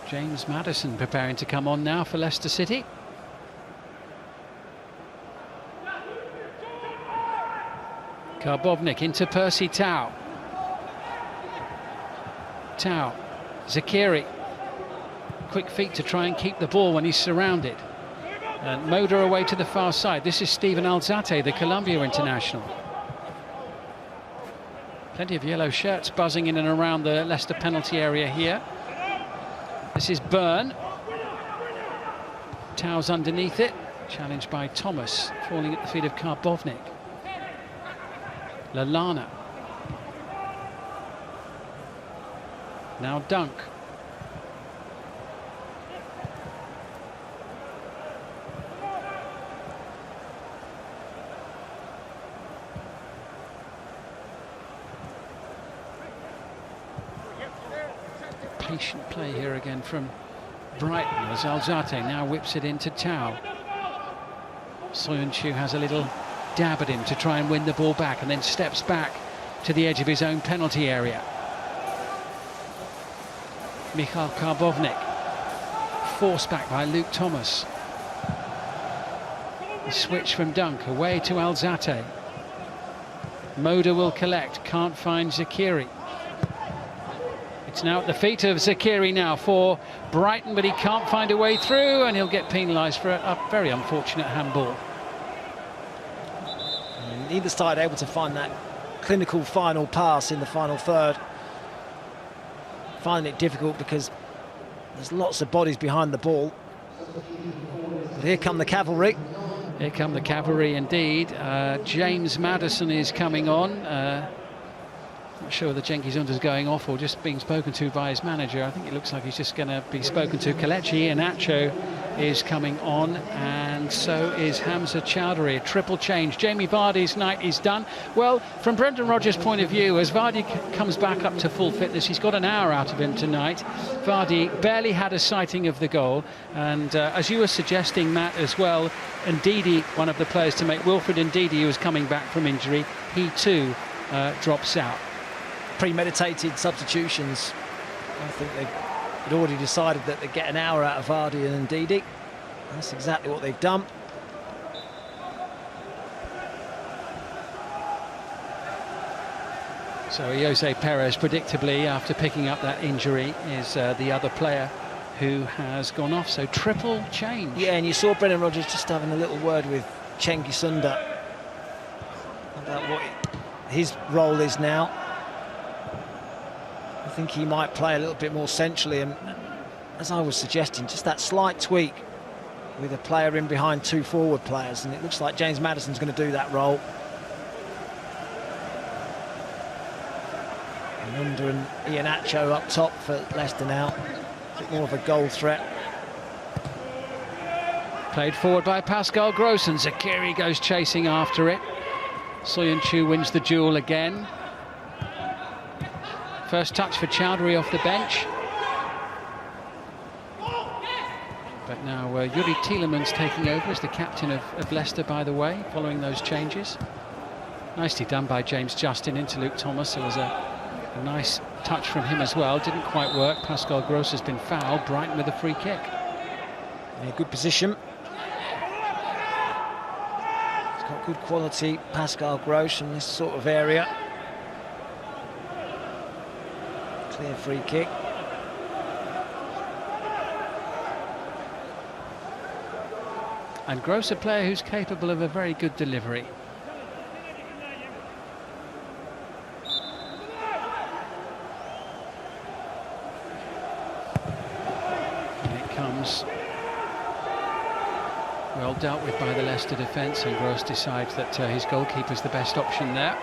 James Maddison preparing to come on now for Leicester City. Karbovnik into Percy Tau. Tau, Zakiri, quick feet to try and keep the ball when he's surrounded. And Moda away to the far side. This is Steven Alzate, the Colombia international. Plenty of yellow shirts buzzing in and around the Leicester penalty area here. This is Byrne. Tau's underneath it, challenged by Thomas, falling at the feet of Karbovnik. Lallana. Now Dunk. Patient play here again from Brighton as Alzate now whips it into Tau. Soyuncu has a little dab at him to try and win the ball back, and then steps back to the edge of his own penalty area. Mikhail Karbovnik, forced back by Luke Thomas. The switch from Dunk away to Alzate. Moda will collect, can't find Zakiri. It's now at the feet of Zakiri now for Brighton, but he can't find a way through, and he'll get penalised for a very unfortunate handball. And neither side able to find that clinical final pass in the final third. Finding it difficult because there's lots of bodies behind the ball. But here come the cavalry. Here come the cavalry indeed. James Maddison is coming on. Not sure whether Cengiz Under's going off or just being spoken to by his manager. I think it looks like he's just going to be spoken to. Kelechi Iheanacho is coming on, and so is Hamza Chowdhury. A triple change. Jamie Vardy's night is done. Well, from Brendan Rodgers' point of view, as Vardy comes back up to full fitness, he's got an hour out of him tonight. Vardy barely had a sighting of the goal, and as you were suggesting, Matt, as well, Ndidi, one of the players to make, Wilfred Ndidi, who was coming back from injury, he too drops out. Premeditated substitutions. I think they'd already decided that they'd get an hour out of Vardy and Ndidi. That's exactly what they've done. So Jose Perez, predictably, after picking up that injury, is the other player who has gone off. So triple change. Yeah, and you saw Brendan Rodgers just having a little word with Cengiz Under about what his role is now. I think he might play a little bit more centrally, and as I was suggesting, just that slight tweak with a player in behind two forward players, and it looks like James Maddison's going to do that role. And Under and Iheanacho up top for Leicester now. A bit more of a goal threat. Played forward by Pascal Gross, and Zakiri goes chasing after it. Soyuncu wins the duel again. First touch for Chowdhury off the bench. But now Yuri Tielemans taking over as the captain of Leicester, by the way, following those changes. Nicely done by James Justin into Luke Thomas. There was a nice touch from him as well. Didn't quite work. Pascal Gross has been fouled. Brighton with a free kick. Yeah, good position. He's got good quality, Pascal Gross, in this sort of area. Clear free kick. And Gross, a player who's capable of a very good delivery. And it comes well dealt with by the Leicester defence, and Gross decides that his goalkeeper's the best option there.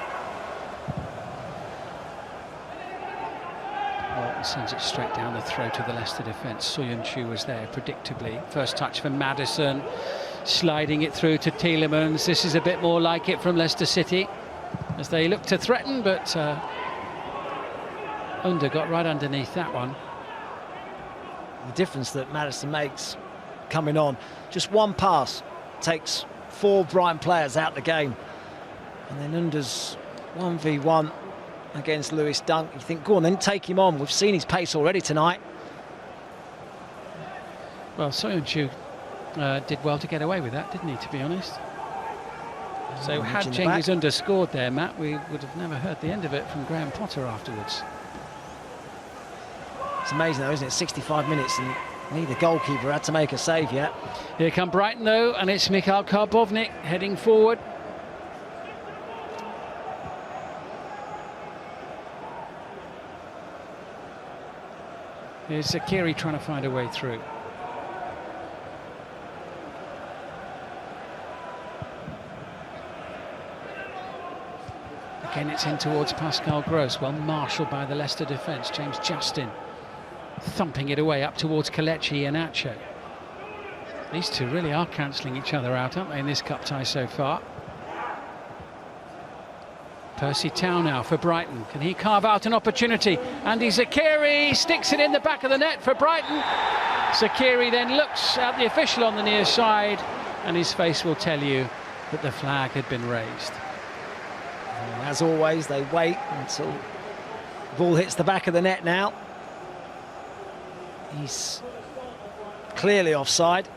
Sends it straight down the throat of the Leicester defence. Soyuncu was there predictably. First touch for Maddison, sliding it through to Tielemans. This is a bit more like it from Leicester City, as they look to threaten, but Under got right underneath that one. The difference that Maddison makes coming on, just one pass takes 4 Brighton players out the game. And then Under's 1v1 against Lewis Dunk. You think, go on then, take him on. We've seen his pace already tonight. Well, Soyuncu did well to get away with that, didn't he, to be honest? So had Cengiz Under scored there, Matt, we would have never heard the end of it from Graham Potter afterwards. It's amazing though, isn't it? 65 minutes and neither goalkeeper had to make a save yet. Here come Brighton though, and it's Mikhail Karbovnik heading forward. Here's Zakiri trying to find a way through. Again, it's in towards Pascal Gross. Well marshalled by the Leicester defence. James Justin thumping it away up towards Kelechi Iheanacho. These two really are cancelling each other out, aren't they, in this cup tie so far? Percy Tau now for Brighton. Can he carve out an opportunity? Andy Zakiri sticks it in the back of the net for Brighton. Zakiri then looks at the official on the near side, and his face will tell you that the flag had been raised. And as always, they wait until the ball hits the back of the net now. He's clearly offside.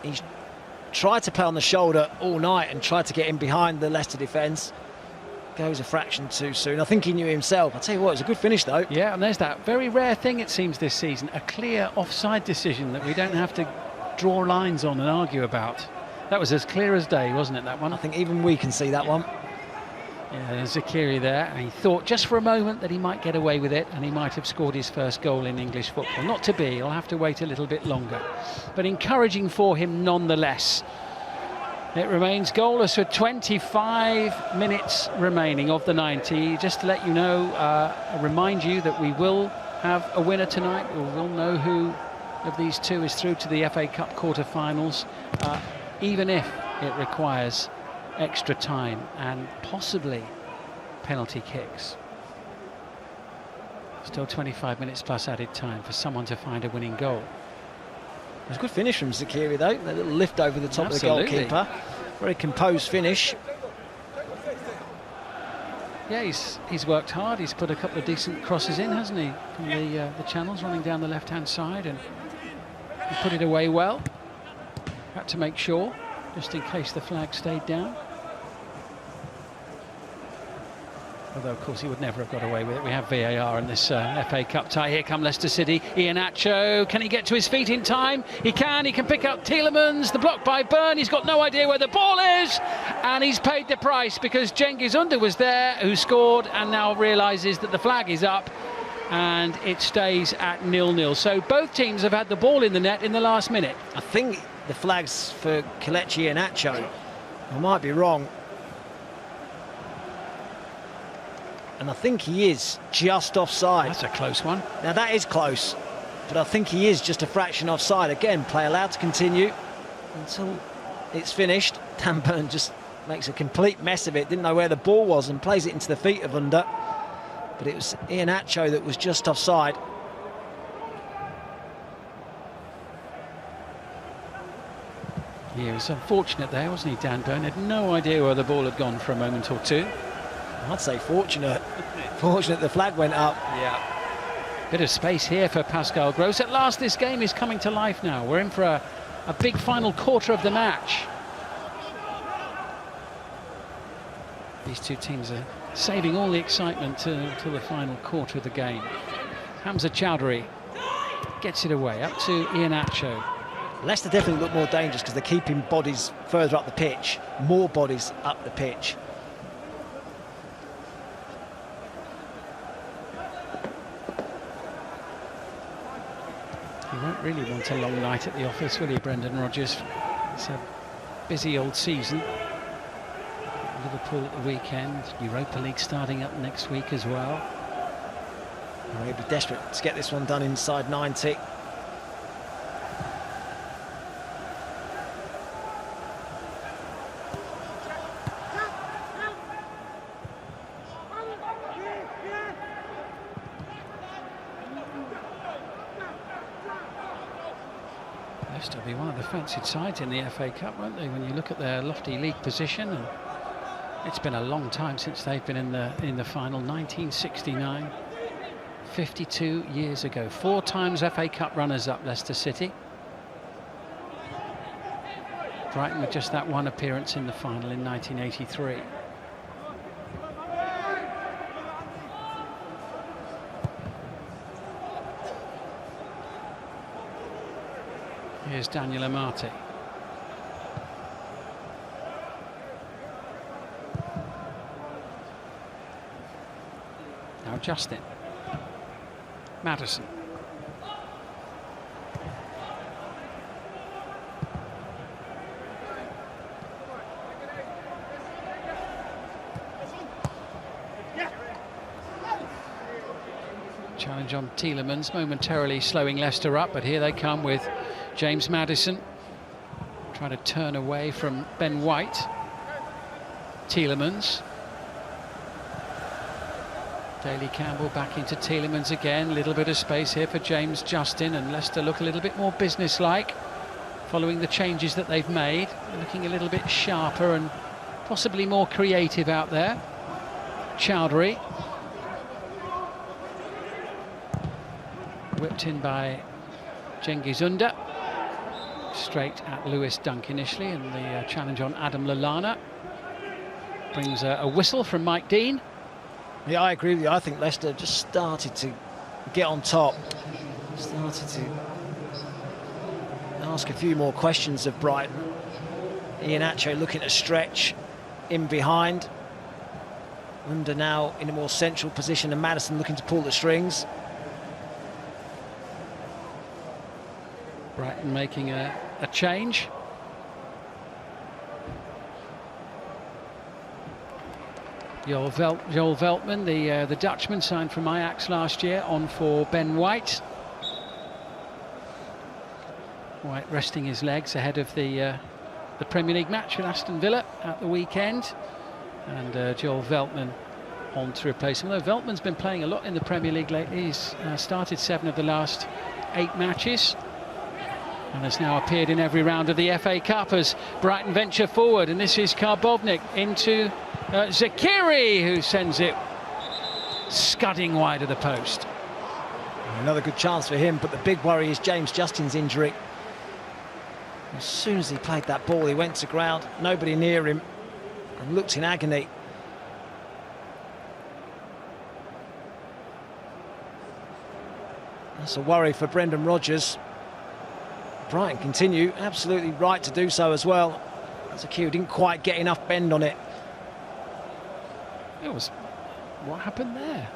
He's tried to play on the shoulder all night and tried to get in behind the Leicester defence. Goes a fraction too soon. I think he knew himself. I'll tell you what, it was a good finish though. Yeah, and there's that very rare thing it seems this season, a clear offside decision that we don't have to draw lines on and argue about. That was as clear as day, wasn't it, that one? I think even we can see that one. Yeah, there's Zakiri there, and he thought just for a moment that he might get away with it and he might have scored his first goal in English football. Not to be, he'll have to wait a little bit longer. But encouraging for him nonetheless. It remains goalless with 25 minutes remaining of the 90. Just to let you know, remind you that we will have a winner tonight. We will know who of these two is through to the FA Cup quarter-finals, even if it requires extra time and possibly penalty kicks. Still 25 minutes plus added time for someone to find a winning goal. It was a good finish from Zakiri though, a little lift over the top Absolutely. of the goalkeeper. Very composed finish. Yeah, he's worked hard. He's put a couple of decent crosses in, hasn't he, from the channels running down the left-hand side, and he put it away well. Had to make sure, just in case the flag stayed down. Although, of course, he would never have got away with it. We have VAR in this FA Cup tie. Here come Leicester City. Iheanacho, can he get to his feet in time? He can pick up Tielemans. The block by Byrne. He's got no idea where the ball is. And he's paid the price because Cengiz Under was there, who scored, and now realises that the flag is up. And it stays at 0-0. So both teams have had the ball in the net in the last minute. I think the flag's for Kelechi Iheanacho. I might be wrong. And I think he is just offside. That's a close one. Now that is close, but I think he is just a fraction offside. Again, play allowed to continue until it's finished. Dan Burn just makes a complete mess of it, didn't know where the ball was and plays it into the feet of Under. But it was Iheanacho that was just offside. He was unfortunate there, wasn't he, Dan Burn? Had no idea where the ball had gone for a moment or two. I'd say fortunate. Fortunate the flag went up. Yeah. Bit of space here for Pascal Gross. At last, this game is coming to life now. We're in for a big final quarter of the match. These two teams are saving all the excitement till the final quarter of the game. Hamza Chowdhury gets it away, up to Iheanacho. Leicester definitely look more dangerous because they're keeping bodies further up the pitch. More bodies up the pitch. He won't really want a long night at the office, will he, Brendan Rodgers? It's a busy old season. Liverpool at the weekend, Europa League starting up next week as well. He'll be desperate to get this one done inside 90. Leicester will be one of the fancied sides in the FA Cup, won't they? When you look at their lofty league position, and it's been a long time since they've been in the final. 1969, 52 years ago. 4 times FA Cup runners-up, Leicester City. Brighton with just that one appearance in the final in 1983. Here's Daniel Amate. Now Justin. Maddison. Challenge on Tielemans, momentarily slowing Leicester up, but here they come with James Maddison trying to turn away from Ben White. Tielemans. Daly Campbell back into Tielemans again. Little bit of space here for James Justin, and Leicester look a little bit more businesslike following the changes that they've made. They're looking a little bit sharper and possibly more creative out there. Chowdhury. Whipped in by Cengiz Ünder. Straight at Lewis Dunk initially, and the challenge on Adam Lallana brings a whistle from Mike Dean. Yeah, I agree with you. I think Leicester just started to get on top. Started to ask a few more questions of Brighton. Iheanacho looking to stretch in behind. Ünder now in a more central position, and Maddison looking to pull the strings. Brighton making a change. Joel Veltman, the Dutchman, signed from Ajax last year, on for Ben White. White resting his legs ahead of the Premier League match with Aston Villa at the weekend, and Joel Veltman on to replace him. Although Veltman's been playing a lot in the Premier League lately, he's started 7 of the last 8 matches. And has now appeared in every round of the FA Cup as Brighton venture forward. And this is Karbovnik into Zakiri, who sends it scudding wide of the post. Another good chance for him, but the big worry is James Justin's injury. As soon as he played that ball, he went to ground, nobody near him, and looked in agony. That's a worry for Brendan Rodgers. Brighton continue, absolutely right to do so as well. Zakiri didn't quite get enough bend on it. It was... what happened there?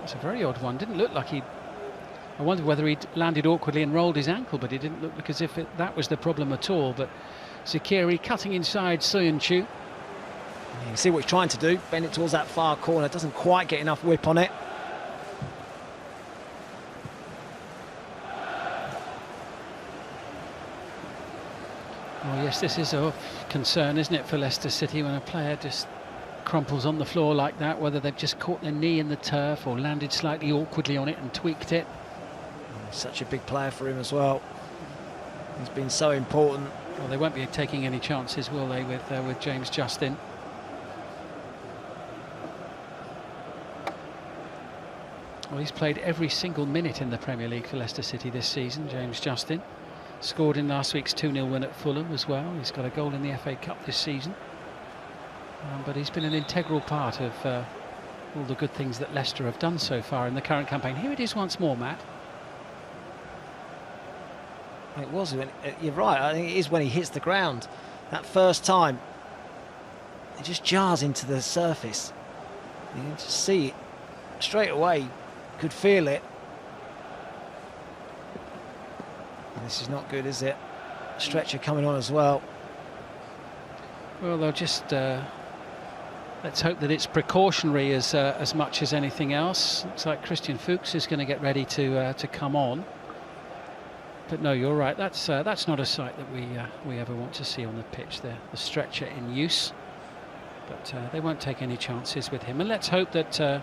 It's a very odd one. Didn't look like he... I wondered whether he'd landed awkwardly and rolled his ankle, but it didn't look like as if that was the problem at all. But Zakiri cutting inside Söyüncü. You can see what he's trying to do, bend it towards that far corner, doesn't quite get enough whip on it. Well, yes, this is a concern, isn't it, for Leicester City, when a player just crumples on the floor like that, whether they've just caught their knee in the turf or landed slightly awkwardly on it and tweaked it. Such a big player for him as well. He's been so important. Well, they won't be taking any chances, will they, with James Justin? Well, he's played every single minute in the Premier League for Leicester City this season, James Justin. Scored in last week's 2-0 win at Fulham as well. He's got a goal in the FA Cup this season. But he's been an integral part of all the good things that Leicester have done so far in the current campaign. Here it is once more, Matt. It was, you're right, I think it is when he hits the ground. That first time, it just jars into the surface. You can just see it straight away, could feel it. And this is not good, is it? Stretcher coming on as well. Well, they'll just let's hope that it's precautionary as much as anything else. Looks like Christian Fuchs is going to get ready to come on. But no, you're right. That's not a sight that we ever want to see on the pitch. The stretcher in use, but they won't take any chances with him. And let's hope that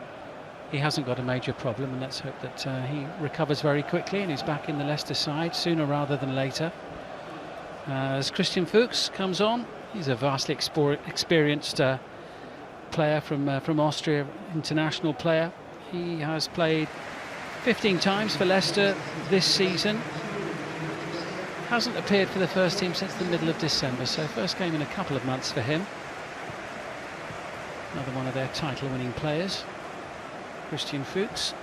he hasn't got a major problem. And let's hope that he recovers very quickly and he's back in the Leicester side sooner rather than later. As Christian Fuchs comes on, he's a vastly experienced player from Austria, international player. He has played 15 times for Leicester this season. Hasn't appeared for the first team since the middle of December, so first game in a couple of months for him. Another one of their title-winning players, Christian Fuchs.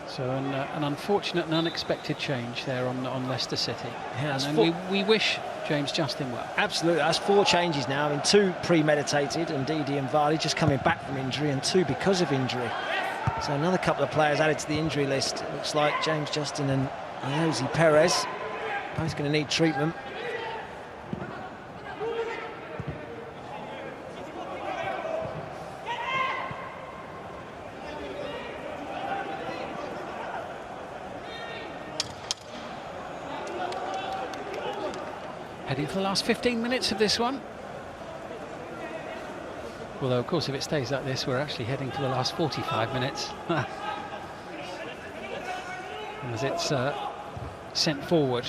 So an unfortunate and unexpected change there on Leicester City. Yeah, and we wish James Justin well. Absolutely, that's 4 changes now. I mean, 2 premeditated, and Didi and Vardy just coming back from injury, and 2 because of injury. So another couple of players added to the injury list. It looks like James Justin and Jose Perez both going to need treatment. Heading for the last 15 minutes of this one. Although, of course, if it stays like this, we're actually heading for the last 45 minutes. As it's sent forward.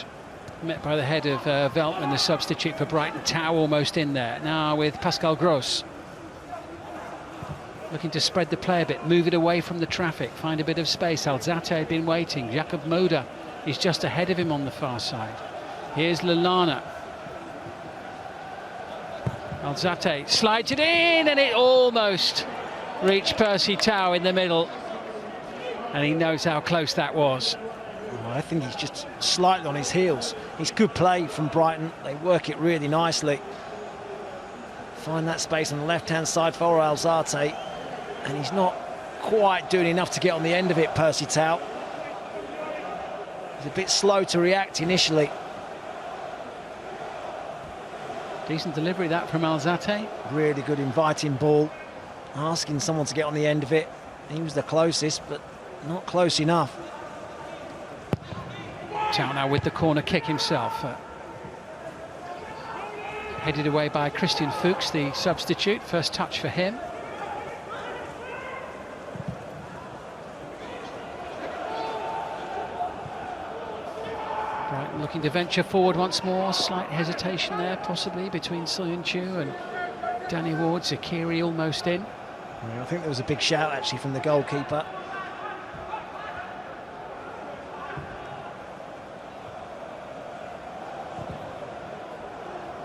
Met by the head of Veltman, the substitute for Brighton. Tau almost in there. Now with Pascal Gross. Looking to spread the play a bit, move it away from the traffic, find a bit of space. Alzate had been waiting. Jakob Moda is just ahead of him on the far side. Here's Lallana. Alzate slides it in, and it almost reached Percy Tau in the middle. And he knows how close that was. Oh, I think he's just slightly on his heels. It's good play from Brighton. They work it really nicely. Find that space on the left-hand side for Alzate. And he's not quite doing enough to get on the end of it, Percy Tau. He's a bit slow to react initially. Decent delivery that from Alzate. Really good inviting ball, asking someone to get on the end of it. He was the closest, but not close enough. Tau now with the corner kick himself. Headed away by Christian Fuchs, the substitute. First touch for him. Brighton looking to venture forward once more. Slight hesitation there, possibly, between Soyuncu and Danny Ward. Zakiri almost in. I think there was a big shout, actually, from the goalkeeper.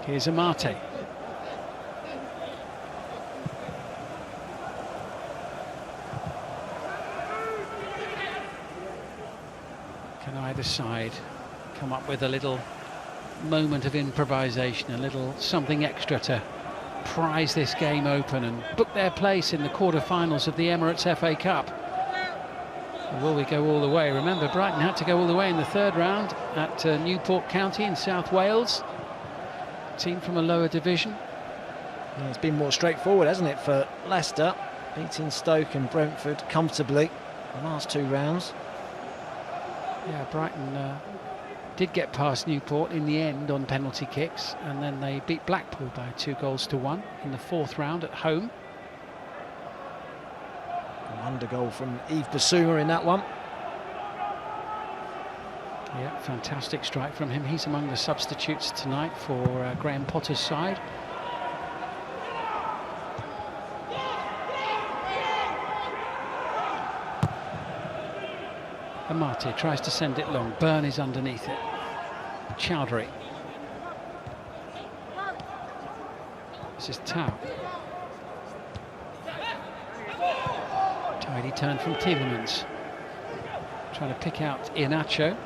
Here's Amate. Can either side come up with a little moment of improvisation, a little something extra to prize this game open and book their place in the quarter-finals of the Emirates FA Cup? Or will we go all the way? Remember, Brighton had to go all the way in the 3rd round at Newport County in South Wales. Team from a lower division. Yeah, it's been more straightforward, hasn't it, for Leicester, beating Stoke and Brentford comfortably the last 2 rounds. Yeah, Brighton did get past Newport in the end on penalty kicks, and then they beat Blackpool by 2-1 in the 4th round at home. An under goal from Yves Bissouma in that one. Yeah, fantastic strike from him. He's among the substitutes tonight for Graham Potter's side. Amate tries to send it long. Byrne is underneath it. Chowdhury. This is Tau. Tidy turn from Tielemans. Trying to pick out Iheanacho.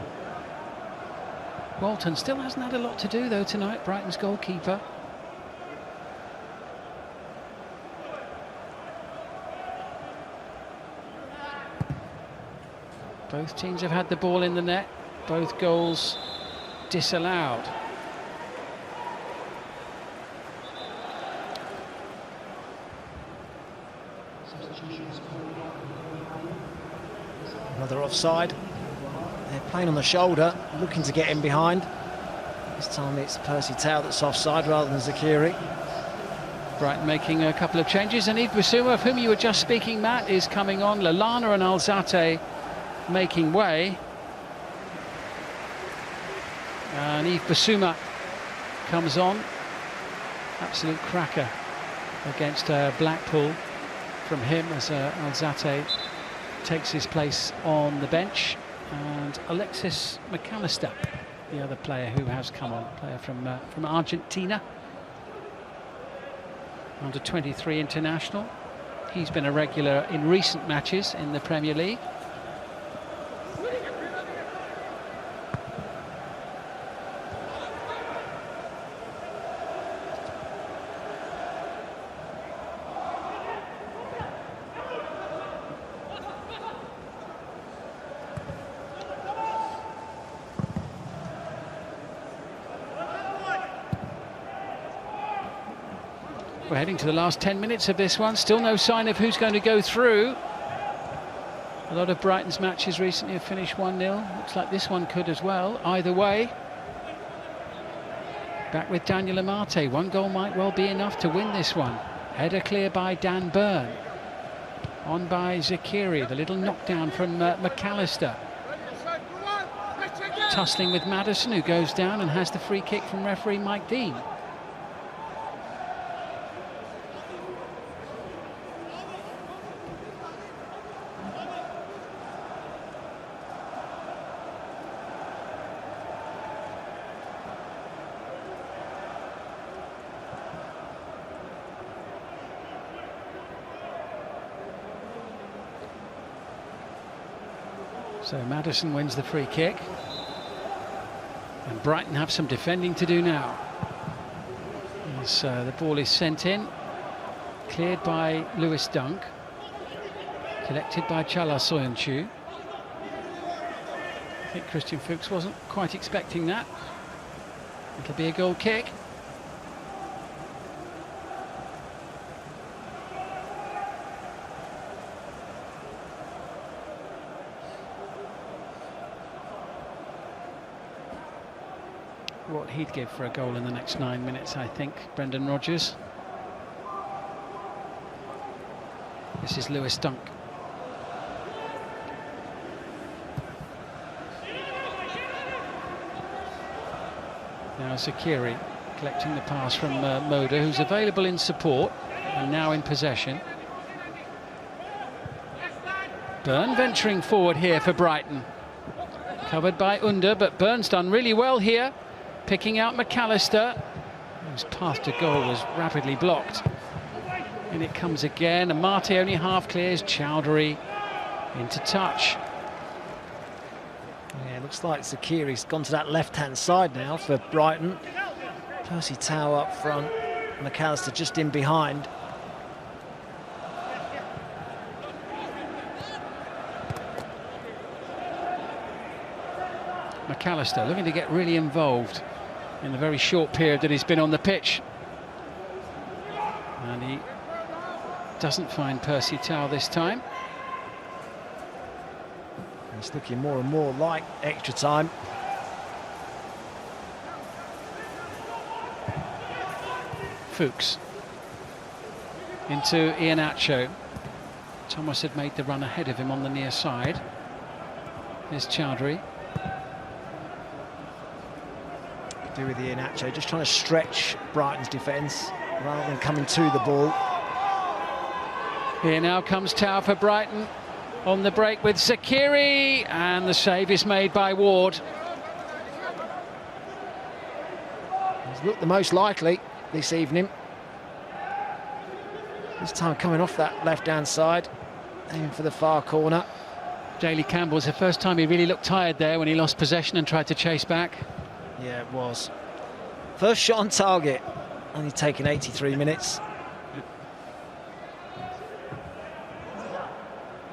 Walton still hasn't had a lot to do though tonight, Brighton's goalkeeper. Both teams have had the ball in the net, both goals disallowed. Another offside. They're playing on the shoulder, looking to get in behind. This time it's Percy Tau that's offside rather than Zakiri. Brighton making a couple of changes, and Yves Bissouma, of whom you were just speaking, Matt, is coming on. Lallana and Alzate making way. And Yves Bissouma comes on. Absolute cracker against Blackpool from him as Alzate takes his place on the bench. And Alexis McAllister, the other player who has come on, player from Argentina. Under 23 international. He's been a regular in recent matches in the Premier League. We're heading to the last 10 minutes of this one. Still no sign of who's going to go through. A lot of Brighton's matches recently have finished 1-0. Looks like this one could as well. Either way. Back with Daniel Amate. One goal might well be enough to win this one. Header clear by Dan Burn. On by Zakiri. The little knockdown from McAllister. Tussling with Maddison, who goes down and has the free kick from referee Mike Dean. So Maddison wins the free kick. And Brighton have some defending to do now. As the ball is sent in. Cleared by Lewis Dunk. Collected by Chala Soyuncu. I think Christian Fuchs wasn't quite expecting that. It'll be a goal kick. What he'd give for a goal in the next 9 minutes, I think, Brendan Rodgers. This is Lewis Dunk. Now Zakiri collecting the pass from Moda, who's available in support and now in possession. Burn venturing forward here for Brighton. Covered by Under, but Burn's done really well here. Picking out McAllister, whose path to goal was rapidly blocked. And it comes again. Amate only half clears. Chowdhury into touch. Yeah, looks like Zakiri's gone to that left-hand side now for Brighton. Percy Tau up front. McAllister just in behind. McAllister looking to get really involved in the very short period that he's been on the pitch. And he doesn't find Percy Tau this time. It's looking more and more like extra time. Fuchs into Iheanacho. Thomas had made the run ahead of him on the near side. Here's Chowdhury. Do with Iheanacho, just trying to stretch Brighton's defence rather than coming to the ball. Here now comes Tau for Brighton on the break with Zakiri, and the save is made by Ward. He's looked the most likely this evening. This time coming off that left-hand side, aiming for the far corner. Daley Campbell's the first time he really looked tired there when he lost possession and tried to chase back. Yeah, it was. First shot on target, only taken 83 minutes.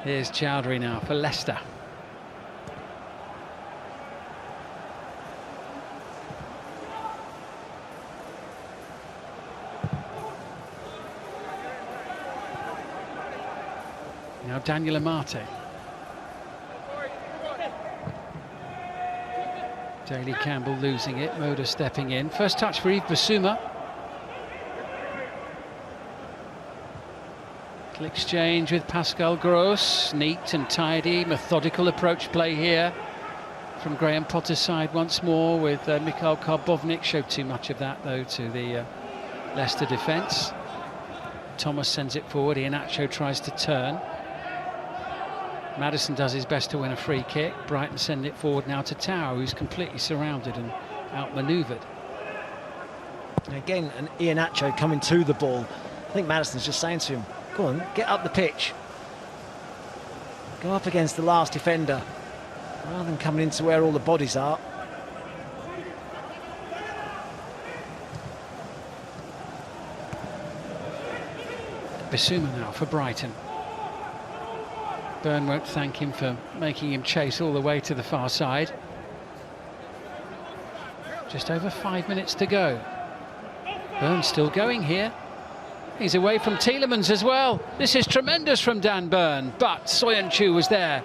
Here's Chowdhury now for Leicester. Now Daniel Amate. Daly Campbell losing it, Moda stepping in. First touch for Yves Bissouma. Exchange with Pascal Gross. Neat and tidy, methodical approach play here from Graham Potter's side once more, with Mikhail Karbovnik. Showed too much of that though to the Leicester defence. Thomas sends it forward, Iheanacho tries to turn. Maddison does his best to win a free kick. Brighton send it forward now to Tao, who's completely surrounded and outmanoeuvred. Again, an Iheanacho coming to the ball. I think Maddison's just saying to him, go on, get up the pitch. Go up against the last defender, rather than coming into where all the bodies are. Bissouma now for Brighton. Byrne won't thank him for making him chase all the way to the far side. Just over 5 minutes to go. Byrne's still going here. He's away from Tielemans as well. This is tremendous from Dan Byrne, but Soyuncu was there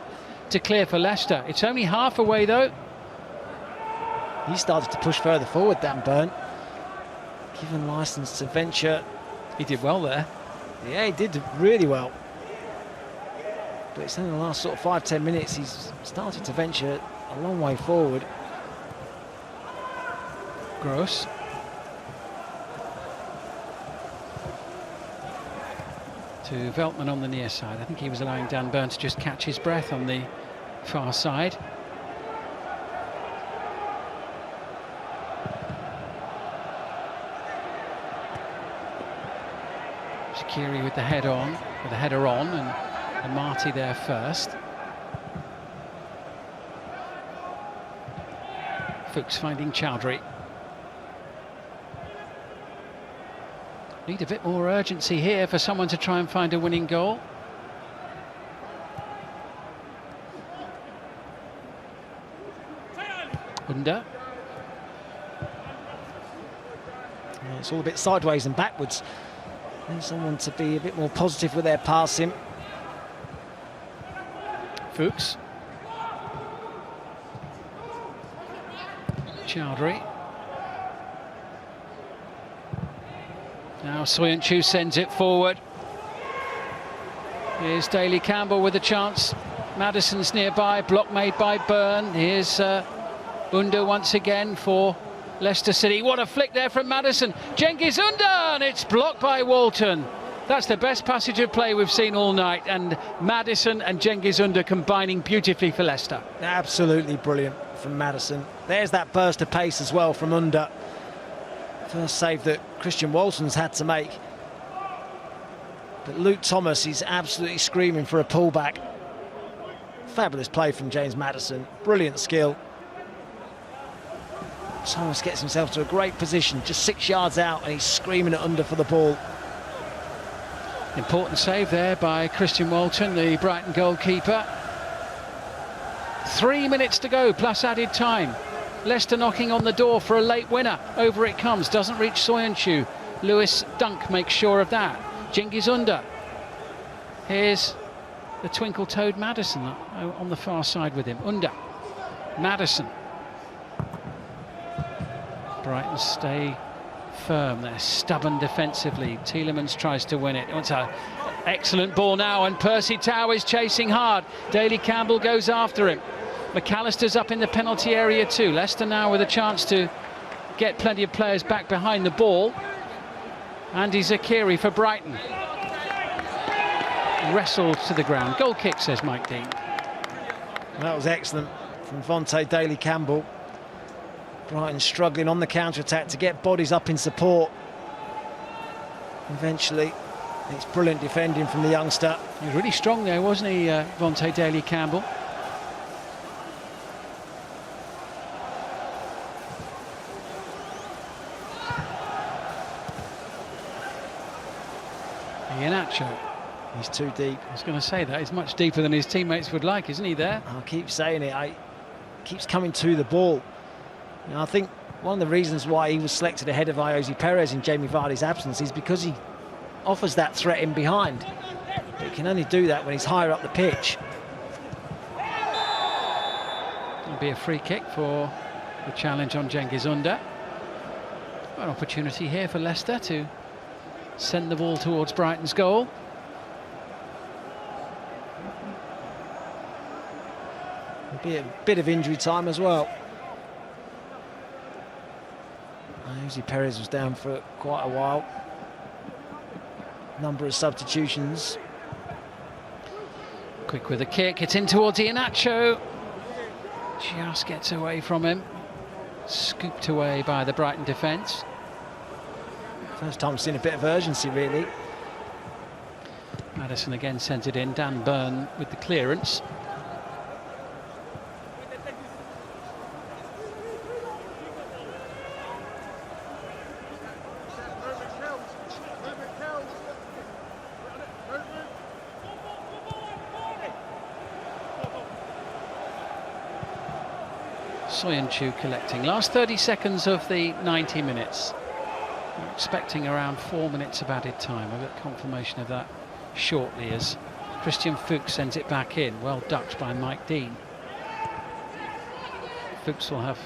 to clear for Leicester. It's only half away though. He started to push further forward, Dan Byrne. Given licence to venture. He did well there. Yeah, he did really well. But it's only the last sort of 5-10 minutes he's started to venture a long way forward. Gross. To Veltman on the near side. I think he was allowing Dan Byrne to just catch his breath on the far side. Shaqiri with the header on, and Marty there first. Fuchs finding Chowdhury. Need a bit more urgency here for someone to try and find a winning goal. Under. Yeah, it's all a bit sideways and backwards. Need someone to be a bit more positive with their passing. Fuchs. Chowdhury. Now Soyuncu sends it forward. Here's Daly Campbell with a chance. Maddison's nearby, block made by Byrne. Here's Under once again for Leicester City. What a flick there from Maddison. Cengiz Under, and it's blocked by Walton. That's the best passage of play we've seen all night, and Maddison and Cengiz Under combining beautifully for Leicester. Absolutely brilliant from Maddison. There's that burst of pace as well from Under. First save that Christian Walton's had to make. But Luke Thomas is absolutely screaming for a pullback. Fabulous play from James Maddison. Brilliant skill. Thomas gets himself to a great position, just 6 yards out, and he's screaming at Under for the ball. Important save there by Christian Walton, the Brighton goalkeeper. 3 minutes to go, plus added time. Leicester knocking on the door for a late winner. Over it comes, doesn't reach Soyuncu. Lewis Dunk makes sure of that. Cengiz Under. Here's the twinkle-toed Maddison on the far side with him. Under. Maddison. Brighton stay firm. They're stubborn defensively. Tielemans tries to win it. It's an excellent ball now, and Percy Tau is chasing hard. Daly Campbell goes after him. McAllister's up in the penalty area too. Leicester now with a chance to get plenty of players back behind the ball. Andy Zakiri for Brighton. Wrestled to the ground. Goal kick, says Mike Dean. That was excellent from Vontae Daly Campbell. Brighton struggling on the counter-attack to get bodies up in support. Eventually, it's brilliant defending from the youngster. He was really strong there, wasn't he, Vontae Daly Campbell? Iheanacho. He's too deep. I was going to say that. He's much deeper than his teammates would like, isn't he, there? I'll keep saying it. Keeps coming to the ball. You know, I think one of the reasons why he was selected ahead of Iosi Perez in Jamie Vardy's absence is because he offers that threat in behind. But he can only do that when he's higher up the pitch. It'll be a free kick for The challenge on Cengiz Ünder. An opportunity here for Leicester to send the ball towards Brighton's goal. There'll be a bit of injury time as well. Jose Perez was down for quite a while. Number of substitutions. Quick with a kick, it's in towards Iheanacho. Just gets away from him. Scooped away by the Brighton defence. First time I've seen a bit of urgency, really. Maddison again sends it in. Dan Burn with the clearance. Soyuncu collecting. Last 30 seconds of the 90 minutes. We're expecting around 4 minutes of added time. I'll get confirmation of that shortly as Christian Fuchs sends it back in. Well ducked by Mike Dean. Fuchs will have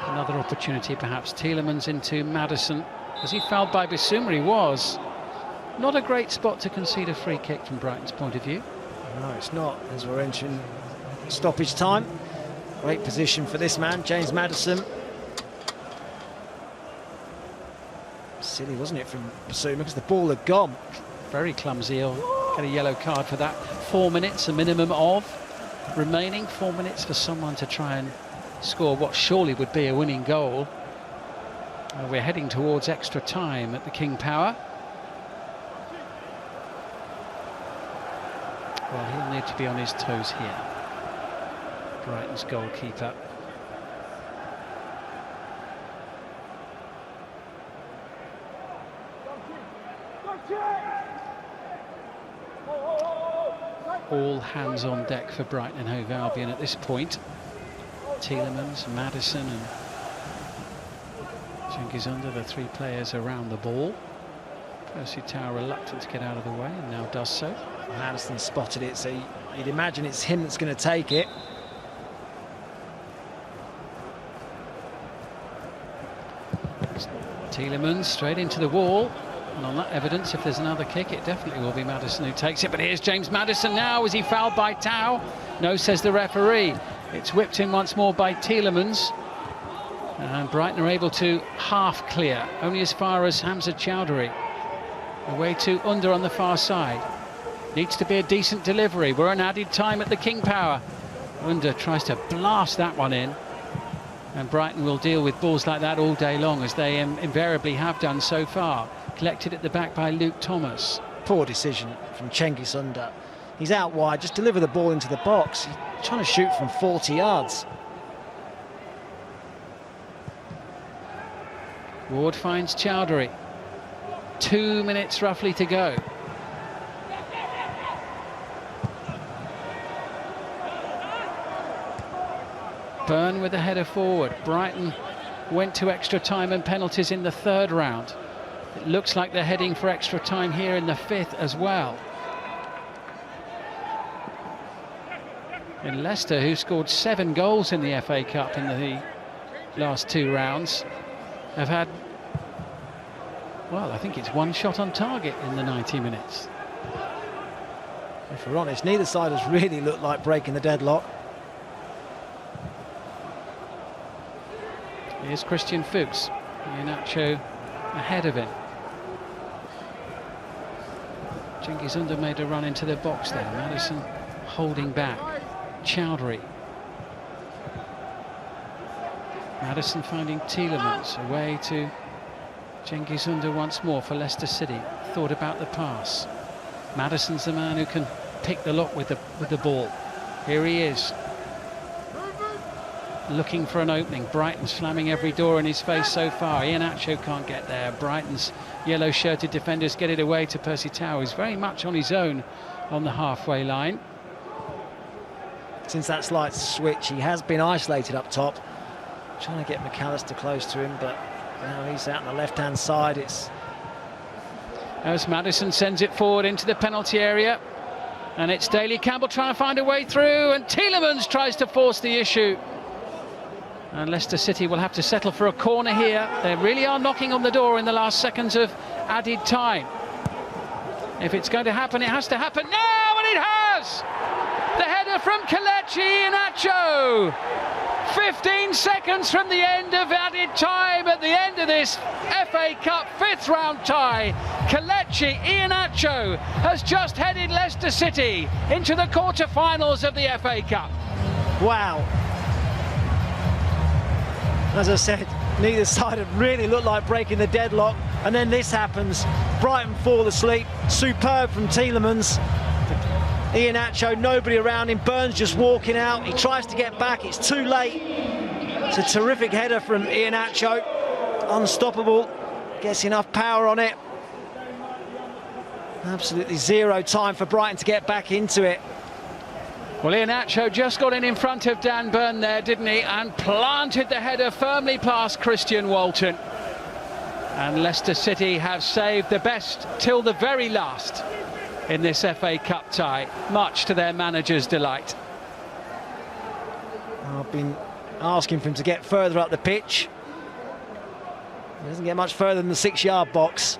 another opportunity perhaps. Tielemans into Maddison. As he fouled by Bissouma, he was. Not a great spot to concede a free kick from Brighton's point of view. No, it's not, as we're entering stoppage time. Great position for this man, James Maddison. Silly, wasn't it, from Bissouma, because the ball had gone. Very clumsy. He'll get a yellow card for that. 4 minutes, a minimum of remaining. 4 minutes for someone to try and score what surely would be a winning goal. We're heading towards extra time at the King Power. Well, he'll need to be on his toes here. Brighton's goalkeeper. All hands on deck for Brighton Hove Albion at this point. Tielemans, Maddison and Cengiz Ünder, the three players around the ball. Percy Tau reluctant to get out of the way and now does so. Maddison spotted it, so you'd imagine it's him that's going to take it. Tielemans straight into the wall, and on that evidence, if there's another kick, it definitely will be Maddison who takes it. But here's James Maddison now. Is he fouled by Tau? No, says the referee. It's whipped in once more by Tielemans, and Brighton are able to half clear, only as far as Hamza Chowdhury. Away to Ünder on the far side. Needs to be a decent delivery. We're on added time at the King Power. Ünder tries to blast that one in. And Brighton will deal with balls like that all day long, as they invariably have done so far. Collected at the back by Luke Thomas. Poor decision from Cengiz Ünder. He's out wide, just deliver the ball into the box. He's trying to shoot from 40 yards. Ward finds Chowdhury. 2 minutes roughly to go. Burn with a header forward. Brighton went to extra time and penalties in the third round. It looks like they're heading for extra time here in the fifth as well. And Leicester, who scored 7 goals in the FA Cup in the last 2 rounds, have had, well, I think it's 1 shot on target in the 90 minutes. If we're honest, neither side has really looked like breaking the deadlock. Here's Christian Fuchs. Iheanacho ahead of him. Cengiz Ünder made a run into the box there. Maddison holding back. Chowdhury. Maddison finding Tielemans. Away to Cengiz Ünder once more for Leicester City. Thought about the pass. Maddison's the man who can pick the lock with the ball. Here he is. Looking for an opening. Brighton's slamming every door in his face so far. Iheanacho can't get there. Brighton's yellow-shirted defenders get it away to Percy Tau, who's very much on his own on the halfway line. Since that slight switch, he has been isolated up top. Trying to get McAllister close to him, but now he's out on the left-hand side. As Maddison sends it forward into the penalty area. And it's Daly Campbell trying to find a way through, and Tielemans tries to force the issue. And Leicester City will have to settle for a corner here. They really are knocking on the door in the last seconds of added time. If it's going to happen, it has to happen now, and it has! The header from Kelechi Iheanacho. 15 seconds from the end of added time at the end of this FA Cup 5th round tie. Kelechi Iheanacho has just headed Leicester City into the quarter-finals of the FA Cup. Wow. As I said, neither side had really looked like breaking the deadlock, and then this happens. Brighton fall asleep. Superb from Tielemans. Iheanacho, nobody around him. Burns just walking out. He tries to get back. It's too late. It's a terrific header from Iheanacho. Unstoppable. Gets enough power on it. Absolutely zero time for Brighton to get back into it. Well, Iheanacho just got in front of Dan Burn there, didn't he? And planted the header firmly past Christian Walton. And Leicester City have saved the best till the very last in this FA Cup tie, much to their manager's delight. I've been asking for him to get further up the pitch. He doesn't get much further than the 6-yard box.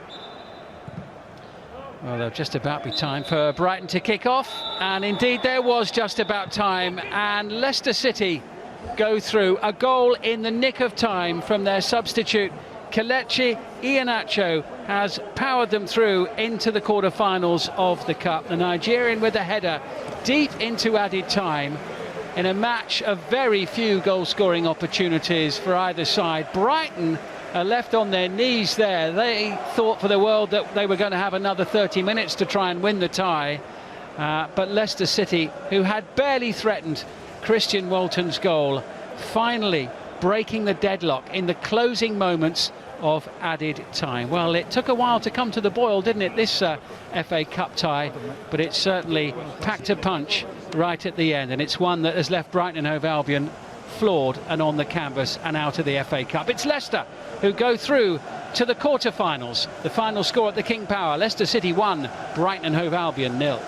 Well, there'll just about be time for Brighton to kick off, and indeed there was just about time, and Leicester City go through a goal in the nick of time from their substitute. Kelechi Iheanacho has powered them through into the quarter-finals of the Cup. The Nigerian with a header deep into added time in a match of very few goal-scoring opportunities for either side. Brighton are left on their knees there. They thought for the world that they were going to have another 30 minutes to try and win the tie. But Leicester City, who had barely threatened Christian Walton's goal, finally breaking the deadlock in the closing moments of added time. Well, it took a while to come to the boil, didn't it, this FA Cup tie, but it certainly packed a punch right at the end, and it's one that has left Brighton Hove Albion floored and on the canvas and out of the FA Cup. It's Leicester who go through to the quarter-finals. The final score at the King Power, Leicester City 1, Brighton Hove Albion 0.